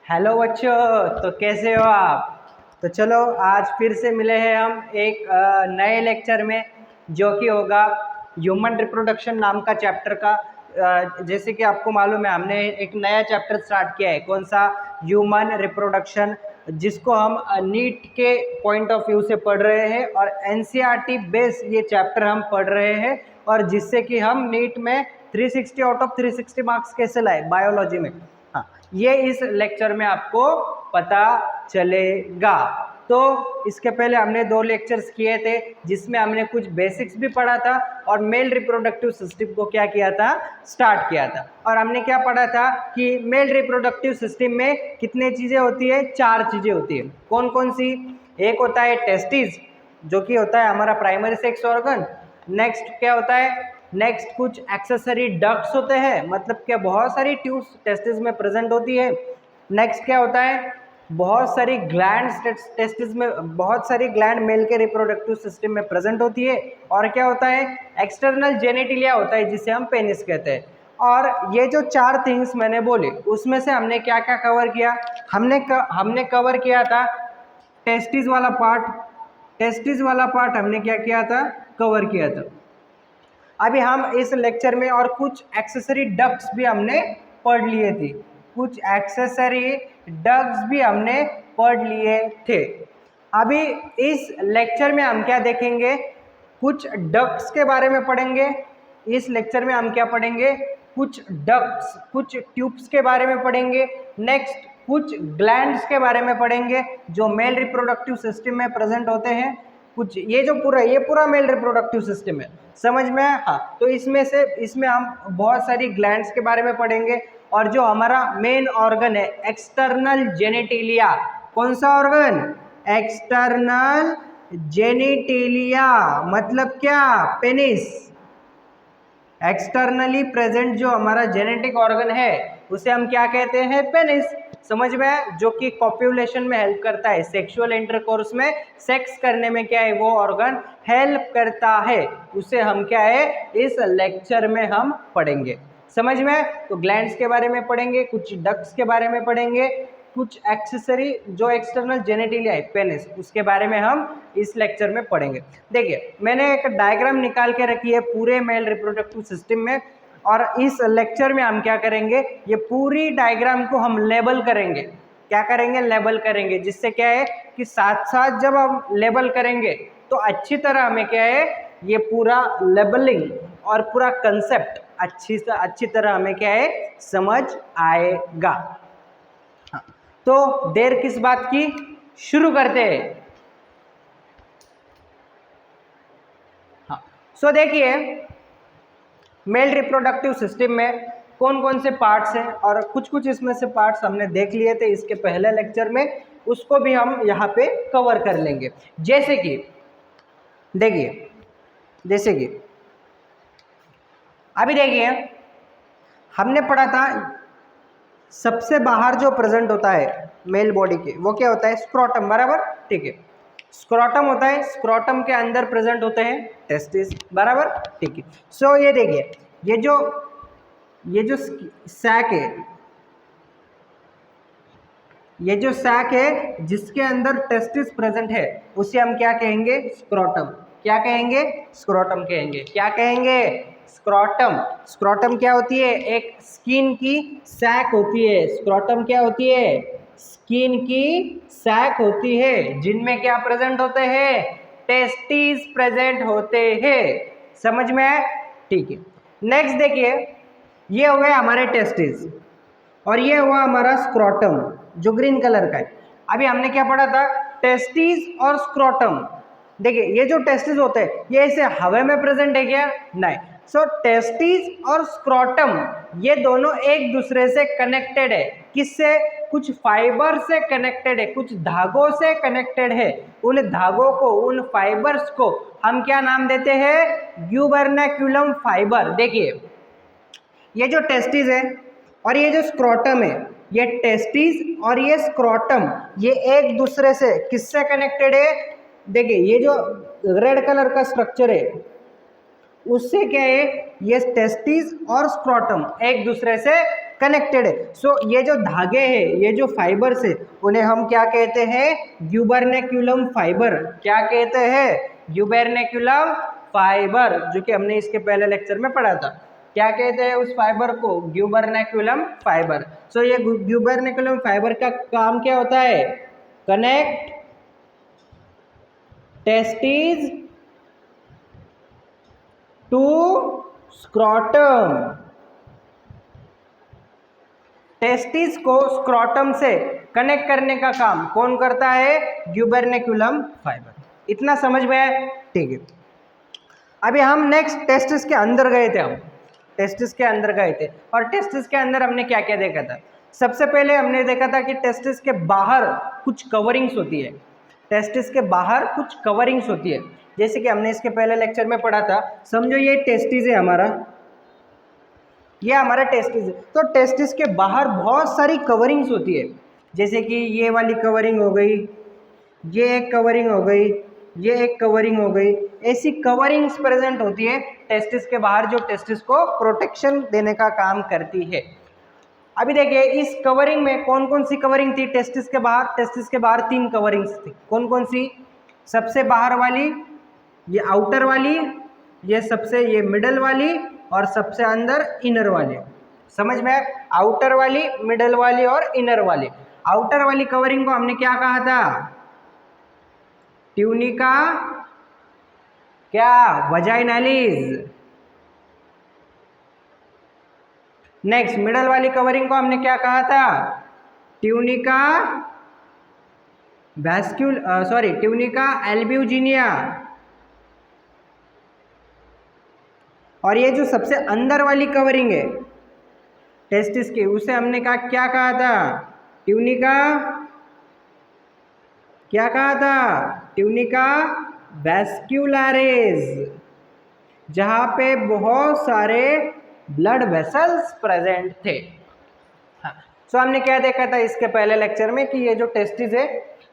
Hello बच्चों, तो कैसे हो आप। तो चलो आज फिर से मिले हैं हम एक नए लेक्चर में, जो कि होगा ह्यूमन रिप्रोडक्शन नाम का चैप्टर का। जैसे कि आपको मालूम है, हमने एक नया चैप्टर स्टार्ट किया है। कौन सा? ह्यूमन रिप्रोडक्शन, जिसको हम नीट के पॉइंट ऑफ व्यू से पढ़ रहे हैं और एनसीईआरटी बेस ये चैप्टर हम पढ़ रहे हैं, और जिससे कि हम नीट में 360 आउट ऑफ 360 मार्क्स कैसे लाए बायोलॉजी में। हाँ, ये इस लेक्चर में आपको पता चलेगा। तो इसके पहले हमने 2 लेक्चर्स किए थे, जिसमें हमने कुछ बेसिक्स भी पढ़ा था और मेल रिप्रोडक्टिव सिस्टम को क्या किया था, स्टार्ट किया था। और हमने क्या पढ़ा था कि मेल रिप्रोडक्टिव सिस्टम में कितनी चीजें होती है, 4 चीजें होती है। कौन कौन सी? एक होता है टेस्टिस, जो कि होता है हमारा प्राइमरी सेक्स ऑर्गन। नेक्स्ट क्या होता है? नेक्स्ट कुछ एक्सेसरी डक्ट्स होते हैं, मतलब क्या बहुत सारी ट्यूब्स टेस्टिस में प्रेजेंट होती है। नेक्स्ट क्या होता है? बहुत सारी ग्लैंड्स टेस्टिस में, बहुत सारी ग्लैंड मेल के रिप्रोडक्टिव सिस्टम में प्रेजेंट होती है। और क्या होता है? एक्सटर्नल जेनिटिलिया होता है, जिसे हम पेनिस कहते हैं। और ये जो 4 थिंग्स मैंने बोले, उसमें से हमने क्या क्या कवर किया? हमने कवर किया था टेस्टिस वाला पार्ट। टेस्टिस वाला पार्ट हमने क्या किया था, कवर किया था। अभी हम इस लेक्चर में और कुछ एक्सेसरी डक्ट्स भी हमने पढ़ लिए थे, कुछ एक्सेसरी डक्ट्स भी हमने पढ़ लिए थे। अभी इस लेक्चर में हम क्या देखेंगे, कुछ डक्ट्स के बारे में पढ़ेंगे। इस लेक्चर में हम क्या पढ़ेंगे, कुछ डक्ट्स, कुछ ट्यूब्स के बारे में पढ़ेंगे। नेक्स्ट कुछ ग्लैंड्स के बारे में पढ़ेंगे, जो मेल रिप्रोडक्टिव सिस्टम में प्रेजेंट होते हैं। कुछ ये पूरा मेल रिप्रोडक्टिव सिस्टम है, समझ में? हाँ, तो इसमें हम बहुत सारी ग्लैंड्स के बारे में पढ़ेंगे। और जो हमारा मेन ऑर्गन है एक्सटर्नल जेनिटिलिया, कौन सा ऑर्गन? एक्सटर्नल जेनिटिलिया, मतलब क्या? पेनिस। एक्सटर्नली प्रेजेंट जो हमारा जेनेटिक ऑर्गन है, उसे हम क्या कहते हैं? पेनिस। समझ में? जो कि कॉप्यूलेशन में हेल्प करता है, सेक्सुअल इंटरकोर्स में सेक्स करने में क्या है, वो ऑर्गन हेल्प करता है। उसे हम क्या है, इस लेक्चर में हम पढ़ेंगे। समझ में? तो ग्लैंड्स के बारे में पढ़ेंगे, कुछ डक्ट्स के बारे में पढ़ेंगे, कुछ एक्सेसरी जो एक्सटर्नल जेनिटिलिया है पेनिस, उसके बारे में हम इस लेक्चर में पढ़ेंगे। देखिए, मैंने एक डायग्राम निकाल के रखी है पूरे मेल रिप्रोडक्टिव सिस्टम में, और इस लेक्चर में हम क्या करेंगे, ये पूरी डायग्राम को हम लेबल करेंगे। क्या करेंगे? लेबल करेंगे। जिससे क्या है कि साथ साथ जब हम लेबल करेंगे तो अच्छी तरह हमें क्या है, ये पूरा लेबलिंग और पूरा कंसेप्ट अच्छी तरह हमें क्या है, समझ आएगा। तो देर किस बात की, शुरू करते हैं। हाँ, सो देखिए, मेल रिप्रोडक्टिव सिस्टम में कौन कौन से पार्ट्स हैं, और कुछ इसमें से पार्ट्स हमने देख लिए थे इसके पहले लेक्चर में, उसको भी हम यहाँ पे कवर कर लेंगे। जैसे कि देखिए, जैसे कि अभी देखिए, हमने पढ़ा था सबसे बाहर जो प्रेजेंट होता है मेल बॉडी के, वो क्या होता है? स्क्रोटम, बराबर? ठीक है, स्क्रोटम होता है। स्क्रोटम के अंदर प्रेजेंट होते हैं टेस्टिस, बराबर? ठीक है। सो ये देखिए, ये जो सैक है, ये जो सैक है जिसके अंदर टेस्टिस प्रेजेंट है, उसे हम क्या कहेंगे? स्क्रोटम। क्या कहेंगे? स्क्रोटम कहेंगे। क्या कहेंगे? स्क्रोटम। स्क्रोटम क्या होती है? एक स्किन की सैक होती है। स्क्रोटम क्या होती है? स्किन की सैक होती है, जिनमें क्या प्रेजेंट होते हैं? टेस्टिस प्रेजेंट होते हैं। समझ में आया? ठीक है। नेक्स्ट देखिए, ये हो गए हमारे टेस्टिस, और ये हुआ हमारा स्क्रोटम जो ग्रीन कलर का है। अभी हमने क्या पढ़ा था? टेस्टिस और स्क्रोटम। देखिए, ये जो टेस्टिस होते हैं, ये ऐसे हवा में प्रेजेंट है क्या? नहीं। सो टेस्टिस और स्क्रोटम ये दोनों एक दूसरे से कनेक्टेड है। किससे? कुछ फाइबर से कनेक्टेड है, कुछ धागों से कनेक्टेड है। उन धागों को, उन फाइबर्स को हम क्या नाम देते हैं? ग्यूबरनैक्यूलम फाइबर। देखिए, ये जो टेस्टिस है और ये जो स्क्रोटम है, ये टेस्टिस और ये स्क्रोटम, ये एक दूसरे से किससे कनेक्टेड है? देखिए, ये जो रेड कलर का स्ट्रक्चर है, उससे क्या है, ये टेस्टिस और स्क्रोटम एक दूसरे से कनेक्टेड है। सो ये जो धागे हैं, ये जो फाइबर्स है, उन्हें हम क्या कहते हैं? ग्यूबरनेक्युलम फाइबर। क्या कहते हैं? ग्यूबरनेक्युलम फाइबर, जो कि हमने इसके पहले लेक्चर में पढ़ा था। क्या कहते हैं उस फाइबर को? ग्यूबरनेक्युलम फाइबर। सो ये ग्यूबरनेक्युलम फाइबर का काम क्या होता है? Connect testis to scrotum. Testis को स्क्रॉटम से कनेक्ट करने का काम कौन करता है? Gubernaculum fiber. इतना समझ में आया? ठीक है। अभी हम नेक्स्ट टेस्टिस के अंदर गए थे। हम टेस्टिस के अंदर गए थे और टेस्टिस के अंदर हमने क्या क्या देखा था? सबसे पहले हमने देखा था कि टेस्टिस के बाहर कुछ कवरिंग्स होती है। टेस्टिस के बाहर कुछ कवरिंग्स होती है, जैसे कि हमने इसके पहले लेक्चर में पढ़ा था। समझो ये टेस्टिस है हमारा, ये हमारा टेस्टिस है। तो टेस्टिस के बाहर बहुत सारी कवरिंग्स होती है, जैसे कि ये वाली कवरिंग हो गई, ये एक कवरिंग हो गई, ये एक कवरिंग हो गई। ऐसी कवरिंग्स प्रेजेंट होती है टेस्टिस के बाहर, जो टेस्टिस को प्रोटेक्शन देने का काम करती है। अभी देखिए इस कवरिंग में कौन कौन सी कवरिंग थी टेस्टिस के बाहर? टेस्टिस के बाहर 3 कवरिंग्स थी। कौन कौन सी? सबसे बाहर वाली, ये आउटर वाली, ये मिडल वाली, और सबसे अंदर इनर वाली। समझ में? आउटर वाली, मिडल वाली और इनर वाली। आउटर वाली कवरिंग को हमने क्या कहा था? ट्यूनिका क्या? वजाइनालिस। नेक्स्ट मिडल वाली कवरिंग को हमने क्या कहा था? Tunica tunica albuginea. और ये जो सबसे अंदर वाली कवरिंग है टेस्टिस की, उसे हमने क्या कहा था? ट्यूनिका क्या कहा था? ट्यूनिका वैस्क्युलरिस, जहां पे बहुत सारे ब्लड वेसल्स प्रेजेंट थे। हाँ, सो हमने क्या देखा था इसके पहले लेक्चर में कि ये जो टेस्टिस है,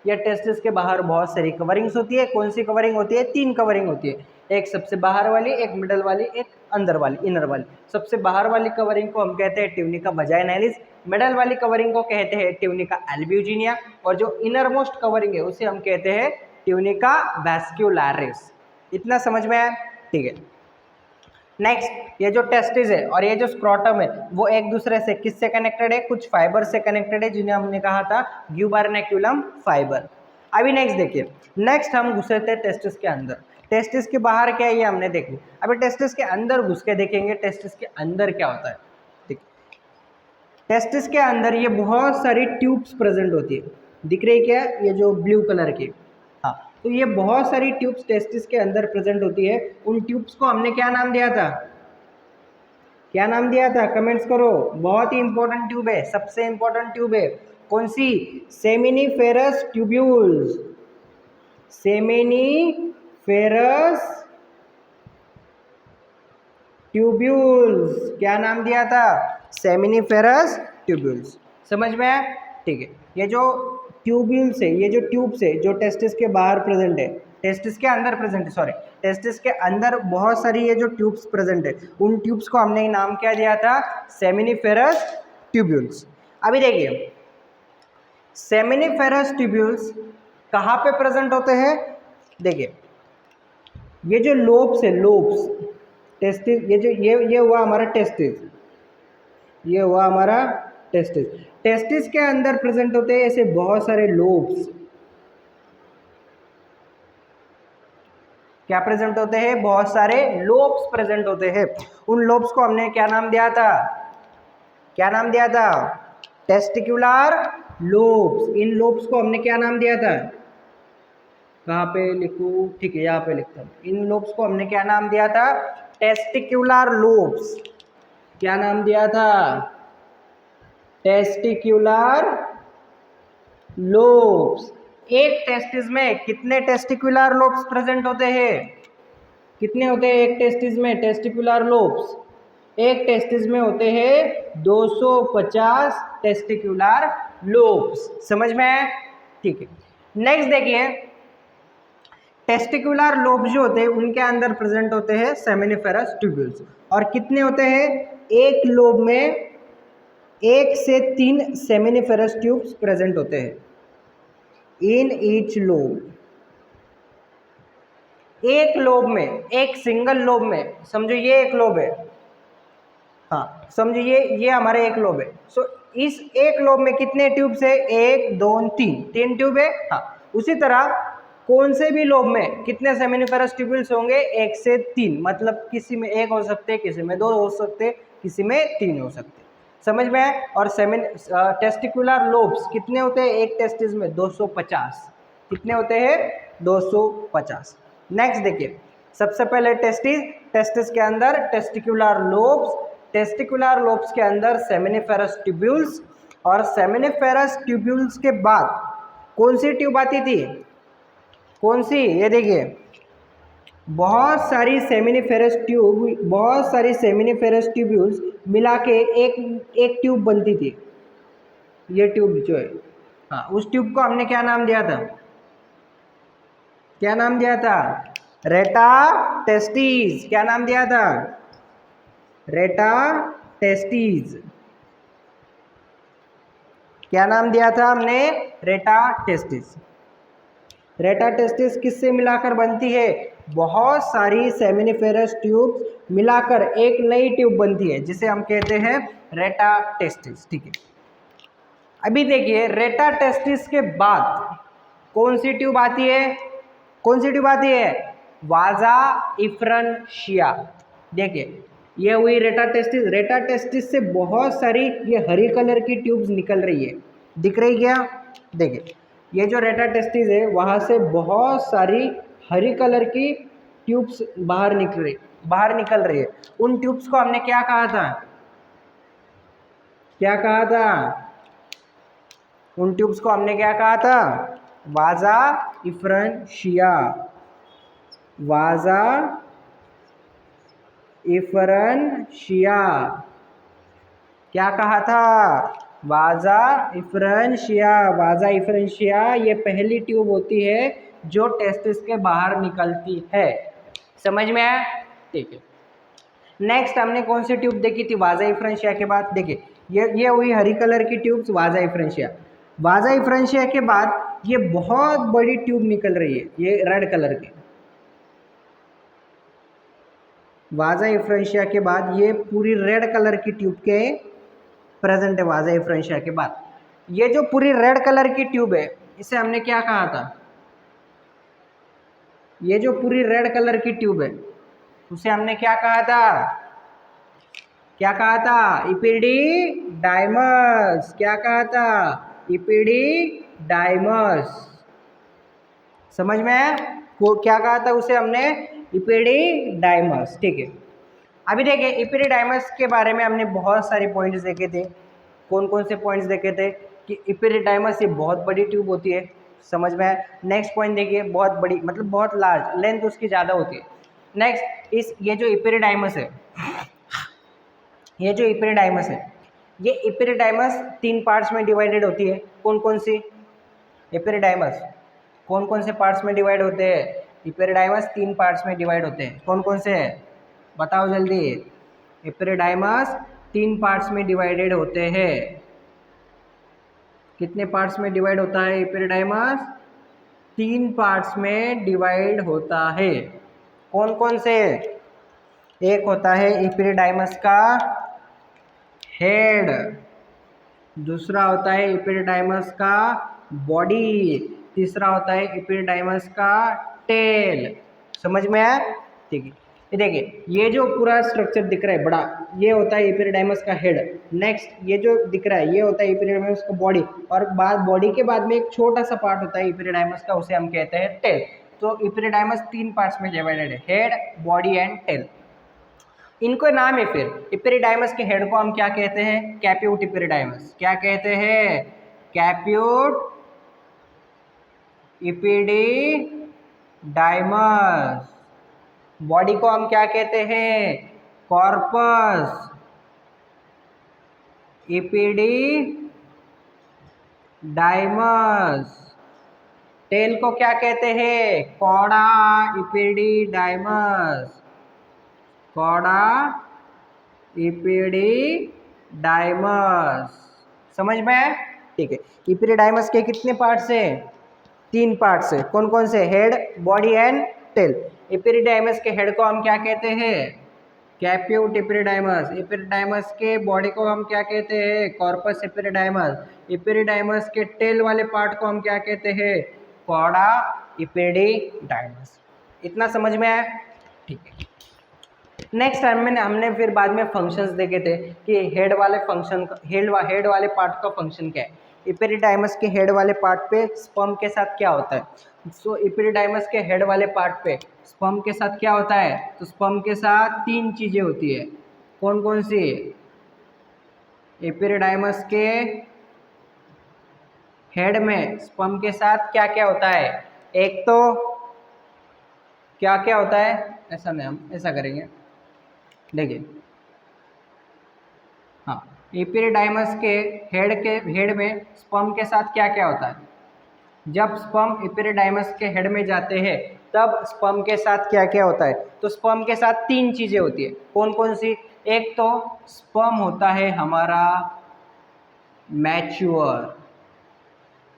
ये टेस्टिस के बाहर बहुत सारी कवरिंग्स होती है। कौन सी कवरिंग होती है? 3 कवरिंग होती है। एक सबसे बाहर वाली, एक मिडल वाली, एक अंदर वाली, इनर वाली। सबसे बाहर वाली कवरिंग को हम कहते हैं ट्यूनिका वजाइनालिस, मिडल वाली कवरिंग को कहते हैं ट्यूनिका एल्ब्यूजिनिया, और जो इनर मोस्ट कवरिंग है उसे हम कहते हैं ट्यूनिका वैस्क्युलरिस। इतना समझ में आया? ठीक है। नेक्स्ट, ये जो टेस्टिस है और ये जो स्क्रॉटम है, वो एक दूसरे से किससे कनेक्टेड है? कुछ फाइबर से कनेक्टेड है, जिन्हें हमने कहा था ग्यूबरनेक्युलम फाइबर। अभी नेक्स्ट देखिए, नेक्स्ट हम घुसे थे टेस्टिस के अंदर। टेस्टिस के बाहर क्या है ये हमने देख लिया। अभी टेस्टिस के अंदर घुस के देखेंगे टेस्टिस के अंदर क्या होता है। ठीक, टेस्टिस के अंदर ये बहुत सारी ट्यूब्स प्रेजेंट होती है। दिख रही क्या? ये जो ब्लू कलर की, हाँ, तो ये बहुत सारी ट्यूब्स टेस्टिस के अंदर प्रेजेंट होती है। उन ट्यूब्स को हमने क्या नाम दिया था? क्या नाम दिया था? कमेंट्स करो। बहुत ही इंपॉर्टेंट ट्यूब है, सबसे इंपॉर्टेंट ट्यूब है। कौन सी? Seminiferous tubules. Seminiferous tubules. क्या नाम दिया था? Seminiferous tubules. समझ में आया? ठीक है। ये जो ट्यूब्यूल्स है, ये जो ट्यूब्स है, जो टेस्टिस के बाहर प्रेजेंट है, टेस्टिस के अंदर प्रेजेंट है, सॉरी, टेस्टिस के अंदर बहुत सारी ये जो ट्यूब्स प्रेजेंट है, उन ट्यूब्स को हमने नाम क्या दिया था? Seminiferous tubules. अभी देखिए सेमिनिफेरस ट्यूब्यूल्स कहाँ पे प्रेजेंट होते हैं? देखिए ये जो लोब्स है, लोब्स, टेस्टिस, ये हुआ हमारा टेस्टिस, ये हुआ हमारा टेस्टिस। टेस्टिस के अंदर प्रेजेंट होते हैं ऐसे बहुत सारे लोब्स। क्या प्रेजेंट होते हैं? बहुत सारे लोब्स प्रेजेंट होते हैं। उन लोब्स को हमने क्या नाम दिया था? क्या नाम दिया था? Testicular lobes. इन लोब्स को हमने क्या नाम दिया था? कहाँ पे लिखूं? ठीक है, यहाँ पे लिखता हूँ। इन लोब्स को हमने क्या नाम दिया था? Testicular lobes. क्या नाम दिया था? Testicular lobes. एक टेस्टिस में कितने टेस्टिकुलर लोब्स प्रेजेंट होते हैं? कितने होते हैं एक टेस्टिस में टेस्टिकुलर लोब्स? एक टेस्टिस में होते हैं 250 टेस्टिकुलर लोब्स। समझ में आया? ठीक है। नेक्स्ट देखिए, टेस्टिकुलर लोब जो होते हैं उनके अंदर प्रेजेंट होते हैं सेमिनिफेरस ट्यूब्यूल्स। और कितने होते हैं? एक लोब में 1 से 3 सेमिनिफेरस ट्यूब्स प्रेजेंट होते हैं इन ईच लोब। एक लोब में, एक सिंगल लोब में, समझो ये एक लोब है, हाँ समझो ये हमारे एक लोब है। सो इस एक लोब में कितने ट्यूब्स है? 1 2 3, 3 ट्यूब है। हाँ, उसी तरह कौन से भी लोब में कितने सेमिनिफेरस ट्यूब्यूल्स होंगे? 1 से 3, मतलब किसी में 1 हो सकते हैं, किसी में 2 हो सकते हैं, किसी में 3 हो सकते हैं। समझ में आए? और टेस्टिकुलर लोब्स कितने होते हैं एक टेस्टिस में? 250। कितने होते हैं? 250। नेक्स्ट देखिए, सबसे पहले टेस्टिस के अंदर टेस्टिकुलर लोब्स, टेस्टिकुलर लोब्स के अंदर सेमिनिफेरस ट्यूब्यूल्स, और सेमिनिफेरस ट्यूब्यूल्स के बाद कौन सी ट्यूब आती थी? कौन सी? ये देखिए, बहुत सारी सेमिनिफेरस ट्यूब्यूल्स मिला के एक ट्यूब बनती थी। ये ट्यूब जो है, हाँ, उस ट्यूब को हमने क्या नाम दिया था? क्या नाम दिया था? रेटा टेस्टिस। क्या नाम दिया था? रेटा टेस्टिस। क्या नाम दिया था हमने? रेटा टेस्टिस। रेटा टेस्टिस किससे मिलाकर बनती है? बहुत सारी सेमिनिफेरस ट्यूब मिलाकर एक नई ट्यूब बनती है, जिसे हम कहते हैं रेटा टेस्टिस। ठीक है, अभी देखिए, रेटा टेस्टिस के बाद कौन सी ट्यूब आती है? कौन सी ट्यूब आती है? वाजा इफ्रनशिया। देखिए, ये हुई रेटा टेस्टिस। रेटा टेस्टिस से बहुत सारी ये हरी कलर की ट्यूब्स निकल रही है, दिख रही क्या? देखिए, ये जो रेटा टेस्टिस है, वहां से बहुत सारी हरी कलर की ट्यूब्स बाहर निकल रही है। उन ट्यूब्स को हमने क्या कहा था? क्या कहा था? उन ट्यूब्स को हमने क्या कहा था? वाजा इफ्रनशिया। वाजा इफ्रनशिया। क्या कहा था? वाजा इफ्रनशिया। वाजा इफ्रनशिया ये पहली ट्यूब होती है जो टेस्टिस के बाहर निकलती है। समझ में आया? ठीक है, नेक्स्ट हमने कौन सी ट्यूब देखी थी वाजा इफ्रनशिया के बाद? देखिए, ये हुई हरी कलर की ट्यूब्स, वाजा इफ्रनशिया। वाजा इफ्रनशिया के बाद ये बहुत बड़ी ट्यूब निकल रही है, ये रेड कलर की। वाजा इफ्रनशिया के बाद ये पूरी रेड कलर की ट्यूब के प्रेजेंट है। वाजा इफ्रनशिया के बाद ये जो पूरी रेड कलर की ट्यूब है, इसे हमने क्या कहा था? ये जो पूरी रेड कलर की ट्यूब है, उसे हमने क्या कहा था? क्या कहा था? इपिडिडाइमस। क्या कहा था? इपिडिडाइमस। समझ में आया? वो क्या कहा था उसे हमने? इपिडिडाइमस। ठीक है, अभी देखिए, इपिडिडाइमस के बारे में हमने बहुत सारे पॉइंट्स देखे थे। कौन कौन से पॉइंट्स देखे थे? कि इपिडिडाइमस ये बहुत बड़ी ट्यूब होती है। समझ में आया? नेक्स्ट पॉइंट देखिए, बहुत बड़ी मतलब बहुत लार्ज, लेंथ उसकी ज़्यादा होती है। नेक्स्ट, ये जो इपिडिडाइमस है, ये इपिडिडाइमस 3 पार्ट्स में डिवाइडेड होती है। कौन कौन सी? इपिडिडाइमस कौन कौन से पार्ट्स में डिवाइड होते हैं? इपिडिडाइमस 3 पार्ट्स में डिवाइड होते हैं। कौन कौन से हैं? बताओ जल्दी। इपिडिडाइमस 3 पार्ट्स में डिवाइडेड होते हैं। कितने पार्ट्स में डिवाइड होता है इपिडिडाइमस? 3 पार्ट्स में डिवाइड होता है। कौन कौन से? एक होता है इपिडिडाइमस का हेड, दूसरा होता है इपिडिडाइमस का बॉडी, तीसरा होता है इपिडिडाइमस का टेल। समझ में आया? ठीक है, ये देखिए, ये जो पूरा स्ट्रक्चर दिख रहा है बड़ा, ये होता है इपिडिडाइमस का हेड। नेक्स्ट, ये जो दिख रहा है, ये होता है इपिडिडाइमस का बॉडी, और बाद बॉडी के बाद में एक छोटा सा पार्ट होता है इपिडिडाइमस का, उसे हम कहते हैं टेल। तो इपिडिडाइमस 3 पार्ट्स में डिवाइडेड है, हेड, बॉडी एंड टेल। इनको नाम है फिर इपिडिडाइमस के हेड को हम क्या कहते हैं? कैप्यूट इपिडिडाइमस। क्या कहते हैं? कैप्यूट इपिडिडाइमस। बॉडी को हम क्या कहते हैं? कॉर्पस इपिडिडाइमस। टेल को क्या कहते हैं? कॉडा इपिडिडाइमस। कॉडा इपिडिडाइमस। इपिरिडाइमस। समझ में है? ठीक है। इपिरिडाइमस के कितने पार्ट्स हैं? 3 पार्ट्स है। कौन कौन से? Head, body and tail. Epididymis के हेड को हम क्या कहते हैं? कैप्यूट इपिरिडाइमस। इपिरिडाइमस के बॉडी को हम क्या कहते हैं? कॉर्पस इपिरिडाइमस। इपिरिडाइमस के टेल वाले पार्ट को हम क्या कहते हैं? कॉडा इपिरिडाइमस। इतना समझ में आया? ठीक है। नेक्स्ट टाइम में हमने फिर बाद में फंक्शंस देखे थे कि हेड वाले पार्ट का फंक्शन क्या है। इपिरिडाइमस के हेड वाले पार्ट पे स्पर्म के साथ क्या होता है? सो इपिरिडाइमस के हेड वाले पार्ट पे स्पर्म के साथ क्या होता है? तो स्पर्म के साथ 3 चीजें होती है। कौन कौन सी? इपिरिडाइमस के हेड में स्पर्म के साथ क्या क्या होता है? एक तो क्या क्या होता है? ऐसा नहीं, हम ऐसा करेंगे, देखिए। हाँ, इपिरिडाइमस के हेड में स्पर्म के साथ क्या क्या होता है? जब स्पर्म इपिरिडाइमस के हेड में जाते हैं तब स्पर्म के साथ क्या क्या होता है? तो स्पर्म के साथ 3 चीजें होती है। कौन कौन सी? एक तो स्पर्म होता है हमारा मैच्योर।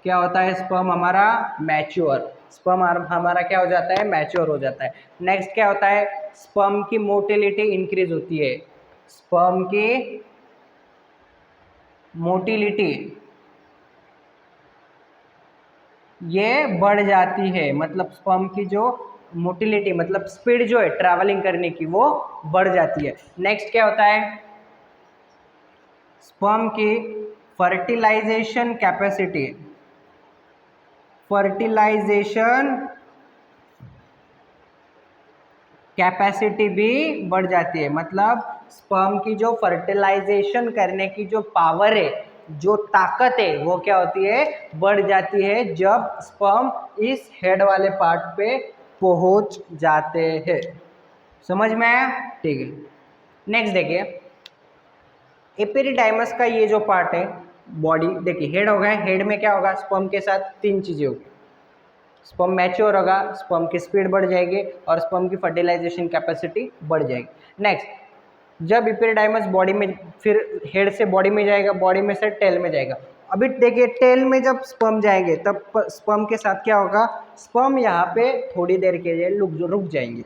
क्या होता है? स्पर्म हमारा मैच्योर। स्पर्म हमारा क्या हो जाता है? मैच्योर हो जाता है। नेक्स्ट क्या होता है? स्पर्म की मोटिलिटी इंक्रीज होती है। स्पर्म की मोटिलिटी ये बढ़ जाती है, मतलब स्पर्म की जो मोटिलिटी मतलब स्पीड जो है ट्रैवलिंग करने की वो बढ़ जाती है। नेक्स्ट क्या होता है? स्पर्म की फर्टिलाइजेशन कैपेसिटी भी बढ़ जाती है। मतलब स्पर्म की जो फर्टिलाइजेशन करने की जो पावर है, जो ताकत है, वो क्या होती है? बढ़ जाती है जब स्पर्म इस हेड वाले पार्ट पे पहुंच जाते हैं। समझ में आया? ठीक है। नेक्स्ट देखिए, एपिरिडाइमस का ये जो पार्ट है बॉडी, देखिए हेड हो गया। हेड में क्या होगा? स्पर्म के साथ 3 चीजें होगी। स्पर्म मैच्योर होगा, स्पर्म की स्पीड बढ़ जाएगी और स्पर्म की फर्टिलाइजेशन कैपेसिटी बढ़ जाएगी। नेक्स्ट, जब इपिरिडाइमस बॉडी में, फिर हेड से बॉडी में जाएगा, बॉडी में से टेल में जाएगा। अभी देखिए टेल में जब स्पर्म जाएंगे तब स्पर्म के साथ क्या होगा? स्पर्म यहाँ पे थोड़ी देर के लिए रुक जाएंगे।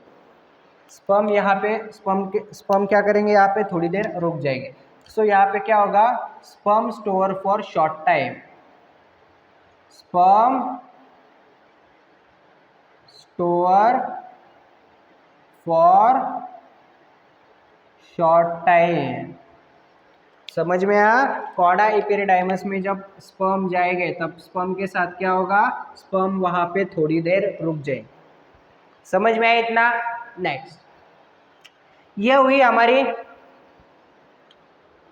स्पर्म यहाँ पे स्पर्म क्या करेंगे? यहाँ पे थोड़ी देर रुक जाएंगे। सो यहाँ पे क्या होगा? Sperm store for short time. Sperm store for short time. समझ में आया? कॉडा इपिरिडाइमस में जब स्पर्म जाएंगे तब स्पर्म के साथ क्या होगा? स्पर्म वहां पे थोड़ी देर रुक जाएंगे। समझ में आया इतना? नेक्स्ट, ये हुई हमारी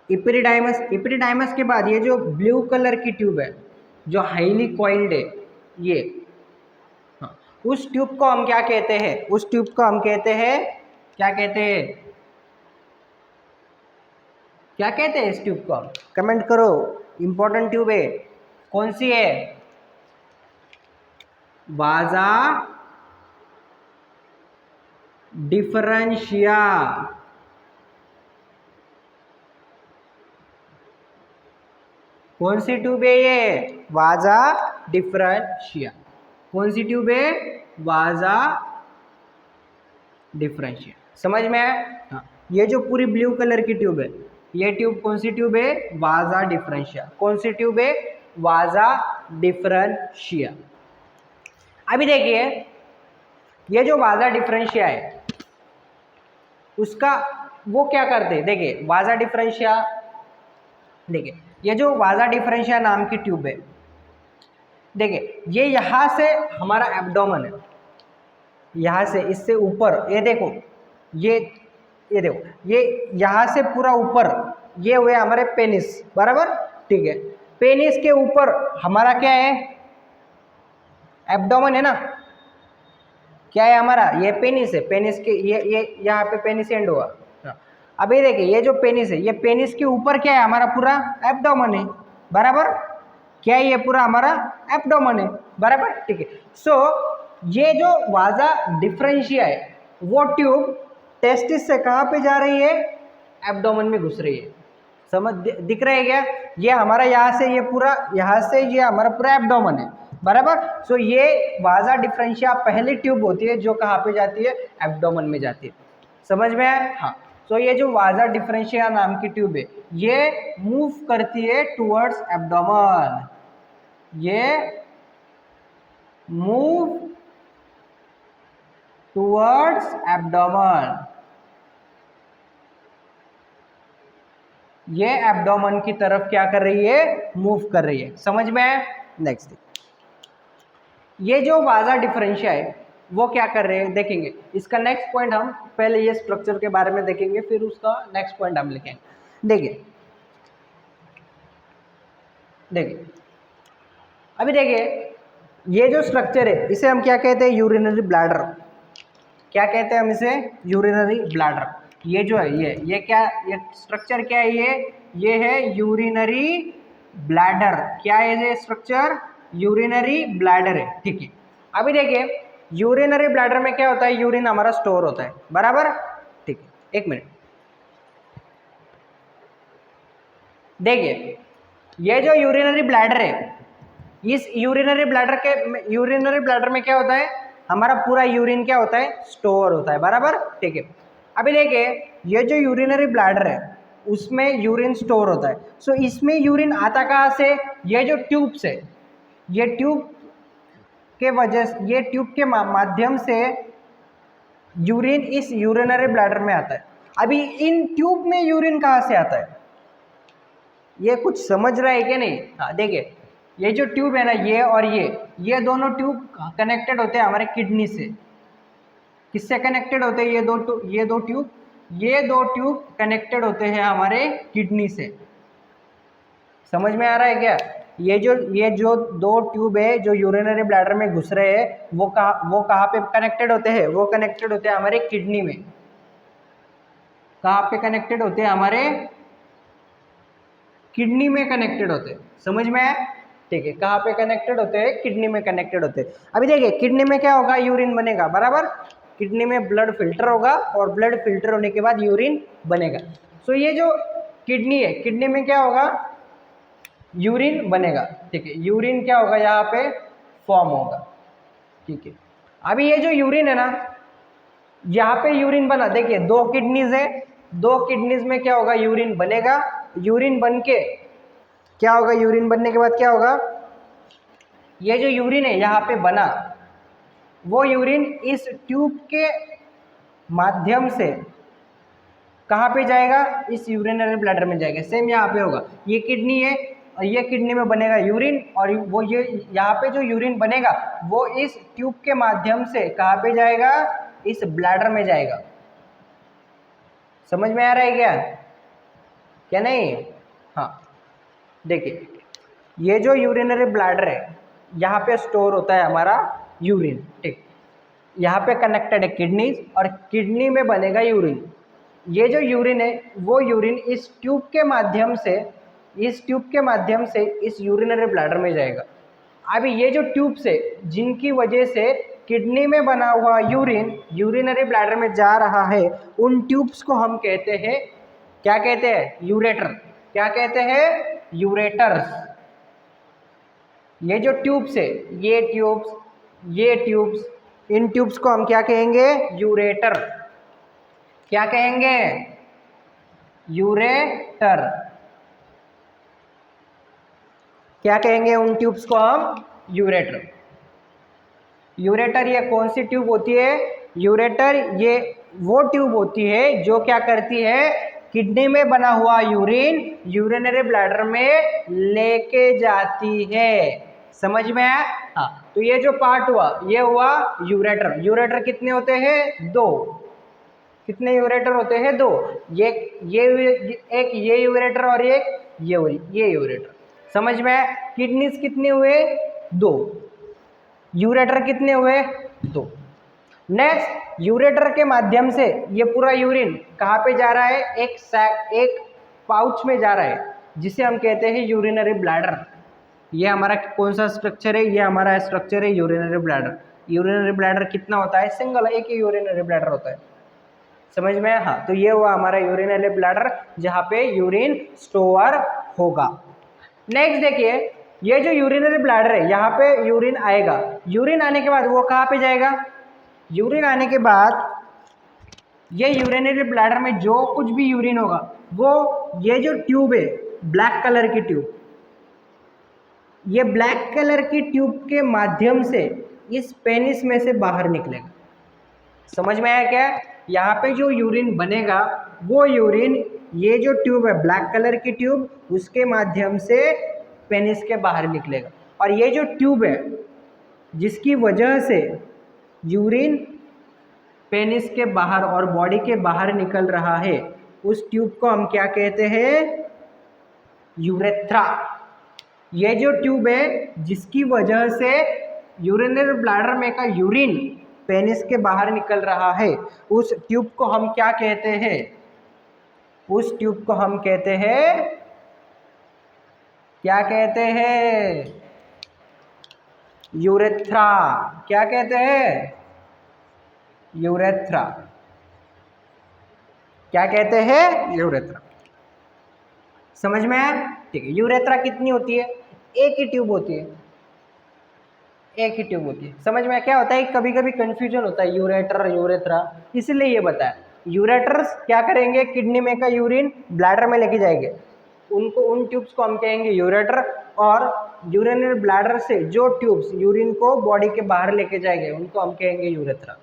इपिरिडाइमस। इपिरिडाइमस के बाद ये जो ब्लू कलर की ट्यूब है जो हाईली कॉइल्ड है, ये, हाँ, उस ट्यूब को हम क्या कहते हैं? उस ट्यूब को हम कहते हैं, क्या कहते हैं? क्या कहते हैं इस ट्यूब को? कमेंट करो। इंपॉर्टेंट ट्यूब है। कौन सी है? वाजा डिफरेंशिया। कौन सी ट्यूब है ये? वाजा डिफरेंशिया। कौन सी ट्यूब है? वाजा डिफरेंशिया। समझ में आया? हाँ, ये जो पूरी ब्लू कलर की ट्यूब है, ये ट्यूब कौन सी ट्यूब है? वाजा डिफरेंशिया। कौन सी ट्यूब है? वाजा डिफरेंशिया। अभी देखिए, ये जो वाजा डिफरेंशिया है उसका वो क्या करते हैं? देखिए वाजा डिफरेंशिया, देखिए ये जो वाजा डिफरेंशिया नाम की ट्यूब है, देखिए ये यहाँ से हमारा एब्डोमेन है, यहाँ से इससे ऊपर, ये देखो, ये देखो, ये यहाँ से पूरा ऊपर, ये हुए हमारे पेनिस, बराबर? ठीक है। पेनिस के ऊपर हमारा क्या है? एब्डोमेन है ना। क्या है हमारा? ये पेनिस है। पेनिस के ये यहाँ पे पेनिस एंड हुआ। अब ये देखिए, ये जो पेनिस है, ये पेनिस के ऊपर क्या है? हमारा पूरा एब्डोमेन है, बराबर? क्या है? ये पूरा हमारा एब्डोमेन है, बराबर? ठीक है। सो ये जो वाजा डिफरेंशिया है वो ट्यूब टेस्टिस से कहाँ पे जा रही है? एब्डोमेन में घुस रही है। समझ दिख रहा है क्या? ये हमारा यहाँ से ये पूरा, यहाँ से ये हमारा पूरा एब्डोमेन है, बराबर। सो ये वाजा डिफरेंशिया पहली ट्यूब होती है जो कहाँ पे जाती है? एब्डोमेन में जाती है। समझ में आया? हाँ। सो ये जो वाजा डिफरेंशिया नाम की ट्यूब है ये मूव करती है टुवर्ड्स एब्डोमेन, ये मूव टुवर्ड्स एब्डोमेन, ये एब्डोमेन की तरफ क्या कर रही है? मूव कर रही है। समझ में आया? नेक्स्ट, ये जो वाजा डिफरेंशिया है वो क्या कर रहे हैं देखेंगे। इसका नेक्स्ट पॉइंट हम पहले ये स्ट्रक्चर के बारे में देखेंगे, फिर उसका नेक्स्ट पॉइंट हम लिखेंगे। देखिए देखिए अभी देखिए, ये जो स्ट्रक्चर है इसे हम क्या कहते हैं? Urinary bladder. क्या कहते हैं हम इसे? Urinary bladder. ये जो है ये क्या, ये स्ट्रक्चर क्या है? ये है यूरिनरी ब्लैडर। क्या है ये स्ट्रक्चर? यूरिनरी ब्लैडर है, ठीक है। अभी देखिए यूरिनरी ब्लैडर में क्या होता है? यूरिन हमारा स्टोर होता है, बराबर, ठीक है। एक मिनट, देखिए ये जो यूरिनरी ब्लैडर है, इस यूरिनरी ब्लैडर में क्या होता है? हमारा पूरा यूरिन क्या होता है? स्टोर होता है, बराबर, ठीक है। अभी देखिए ये जो यूरिनरी ब्लैडर है उसमें यूरिन स्टोर होता है। सो इसमें यूरिन आता कहाँ से? ये जो ट्यूब से, ये ट्यूब के वजह से, ये ट्यूब के माध्यम से यूरिन इस यूरिनरी ब्लैडर में आता है। अभी इन ट्यूब में यूरिन कहाँ से आता है? ये कुछ समझ रहा है क्या नहीं? हाँ देखिए, ये जो ट्यूब है ना, ये और ये दोनों ट्यूब कनेक्टेड होते हैं हमारे किडनी से। किससे कनेक्टेड होते हैं? ये दो ट्यूब कनेक्टेड होते हैं हमारे किडनी से। समझ में आ रहा है क्या? ये जो दो ट्यूब है जो यूरिनरी ब्लैडर में घुस रहे हैं वो कहाँ पे कनेक्टेड होते हैं? वो कनेक्टेड होते हैं हमारे किडनी में। कहाँ पे कनेक्टेड होते हैं? हमारे किडनी में कनेक्टेड होते हैं। समझ में आया? ठीक है, कहाँ पे कनेक्टेड होते हैं? किडनी में कनेक्टेड होते हैं। अभी देखिए किडनी में क्या होगा? यूरिन बनेगा, बराबर। किडनी में ब्लड फिल्टर होगा और ब्लड फिल्टर होने के बाद यूरिन बनेगा। सो ये जो किडनी है, किडनी में क्या होगा? यूरिन बनेगा, ठीक है। यूरिन क्या होगा? यहाँ पे फॉर्म होगा, ठीक है। अभी ये जो यूरिन है ना, यहाँ पे यूरिन बना, देखिए दो किडनीज है, दो किडनीज में क्या होगा? यूरिन बनेगा। यूरिन बन के क्या होगा? यूरिन बनने के बाद क्या होगा? ये जो यूरिन है यहाँ पे बना, वो यूरिन इस ट्यूब के माध्यम से कहाँ पे जाएगा? इस यूरिनरी ब्लैडर में जाएगा। सेम यहाँ पे होगा, ये किडनी है और ये किडनी में बनेगा यूरिन, और वो ये यहाँ पे जो यूरिन बनेगा वो इस ट्यूब के माध्यम से कहाँ पे जाएगा? इस ब्लैडर में जाएगा। समझ में आ रहा है क्या? क्या नहीं? हाँ देखिए, ये जो यूरिनरी ब्लैडर है यहाँ पे स्टोर होता है हमारा यूरिन, ठीक। यहाँ पे कनेक्टेड है किडनी और किडनी में बनेगा यूरिन। ये जो यूरिन है वो यूरिन इस ट्यूब के माध्यम से इस यूरिनरी ब्लैडर में जाएगा। अभी ये जो ट्यूब्स है जिनकी वजह से किडनी में बना हुआ यूरिन यूरिनरी ब्लैडर में जा रहा है, उन ट्यूब्स को हम कहते हैं, क्या कहते हैं? यूरेटर। क्या कहते हैं? यूरेटर्स। ये जो ट्यूब्स है, ये ट्यूब्स, इन ट्यूब्स को हम क्या कहेंगे? यूरेटर। क्या कहेंगे? यूरेटर। क्या कहेंगे उन ट्यूब्स को हम? यूरेटर। यूरेटर ये कौन सी ट्यूब होती है? यूरेटर ये वो ट्यूब होती है जो क्या करती है? किडनी में बना हुआ यूरिन यूरिनरी ब्लैडर में लेके जाती है। समझ में आया? हाँ, तो ये जो पार्ट हुआ ये हुआ यूरेटर। यूरेटर कितने होते हैं? दो। कितने यूरेटर होते हैं? दो। एक ये यूरेटर और एक ये यूरेटर। समझ में आया? किडनीज कितने हुए? दो। यूरेटर कितने हुए? दो। नेक्स्ट, यूरेटर के माध्यम से ये पूरा यूरिन कहाँ पे जा रहा है? एक पाउच में जा रहा है जिसे हम कहते हैं यूरिनरी ब्लैडर। ये हमारा कौन सा स्ट्रक्चर है? ये हमारा स्ट्रक्चर है यूरिनरी ब्लैडर। यूरिनरी ब्लैडर कितना होता है? सिंगल, एक ही यूरिनरी ब्लैडर होता है। समझ में? हाँ, तो ये हुआ हमारा यूरिनरी ब्लैडर जहाँ पे यूरिन स्टोर होगा। नेक्स्ट देखिए, ये जो यूरिनरी ब्लैडर है यहाँ पे यूरिन आएगा, यूरिन आने के बाद वो कहाँ पे जाएगा? यूरिन आने के बाद ये यूरिनरी ब्लैडर में जो कुछ भी यूरिन होगा वो ये जो ट्यूब है ब्लैक कलर की ट्यूब, ये ब्लैक कलर की ट्यूब के माध्यम से इस पेनिस में से बाहर निकलेगा। समझ में आया क्या? यहाँ पे जो यूरिन बनेगा वो यूरिन ये जो ट्यूब है ब्लैक कलर की ट्यूब उसके माध्यम से पेनिस के बाहर निकलेगा, और ये जो ट्यूब है जिसकी वजह से यूरिन पेनिस के बाहर और बॉडी के बाहर निकल रहा है उस ट्यूब को हम क्या कहते हैं? यूरेथ्रा। ये जो ट्यूब है जिसकी वजह से यूरिनरी ब्लैडर में का यूरिन पेनिस के बाहर निकल रहा है उस ट्यूब को हम क्या कहते हैं? उस ट्यूब को हम कहते हैं, क्या कहते हैं? यूरेथ्रा। क्या कहते हैं? यूरेथ्रा। क्या कहते हैं? यूरेथ्रा। समझ में आया? ठीक है। यूरेथ्रा कितनी होती है? एक ही ट्यूब होती है, एक ही ट्यूब होती है। समझ में क्या होता है? कभी कभी कंफ्यूजन होता है यूरेटर यूरेथ्रा, इसलिए ये बताया। यूरेटर्स क्या करेंगे? किडनी में का यूरिन ब्लैडर में लेके जाएंगे, उनको उन ट्यूब्स को हम कहेंगे यूरेटर, और यूरिनरी ब्लैडर से जो ट्यूब्स यूरिन को बॉडी के बाहर लेके जाएंगे उनको हम कहेंगे यूरेथ्रा।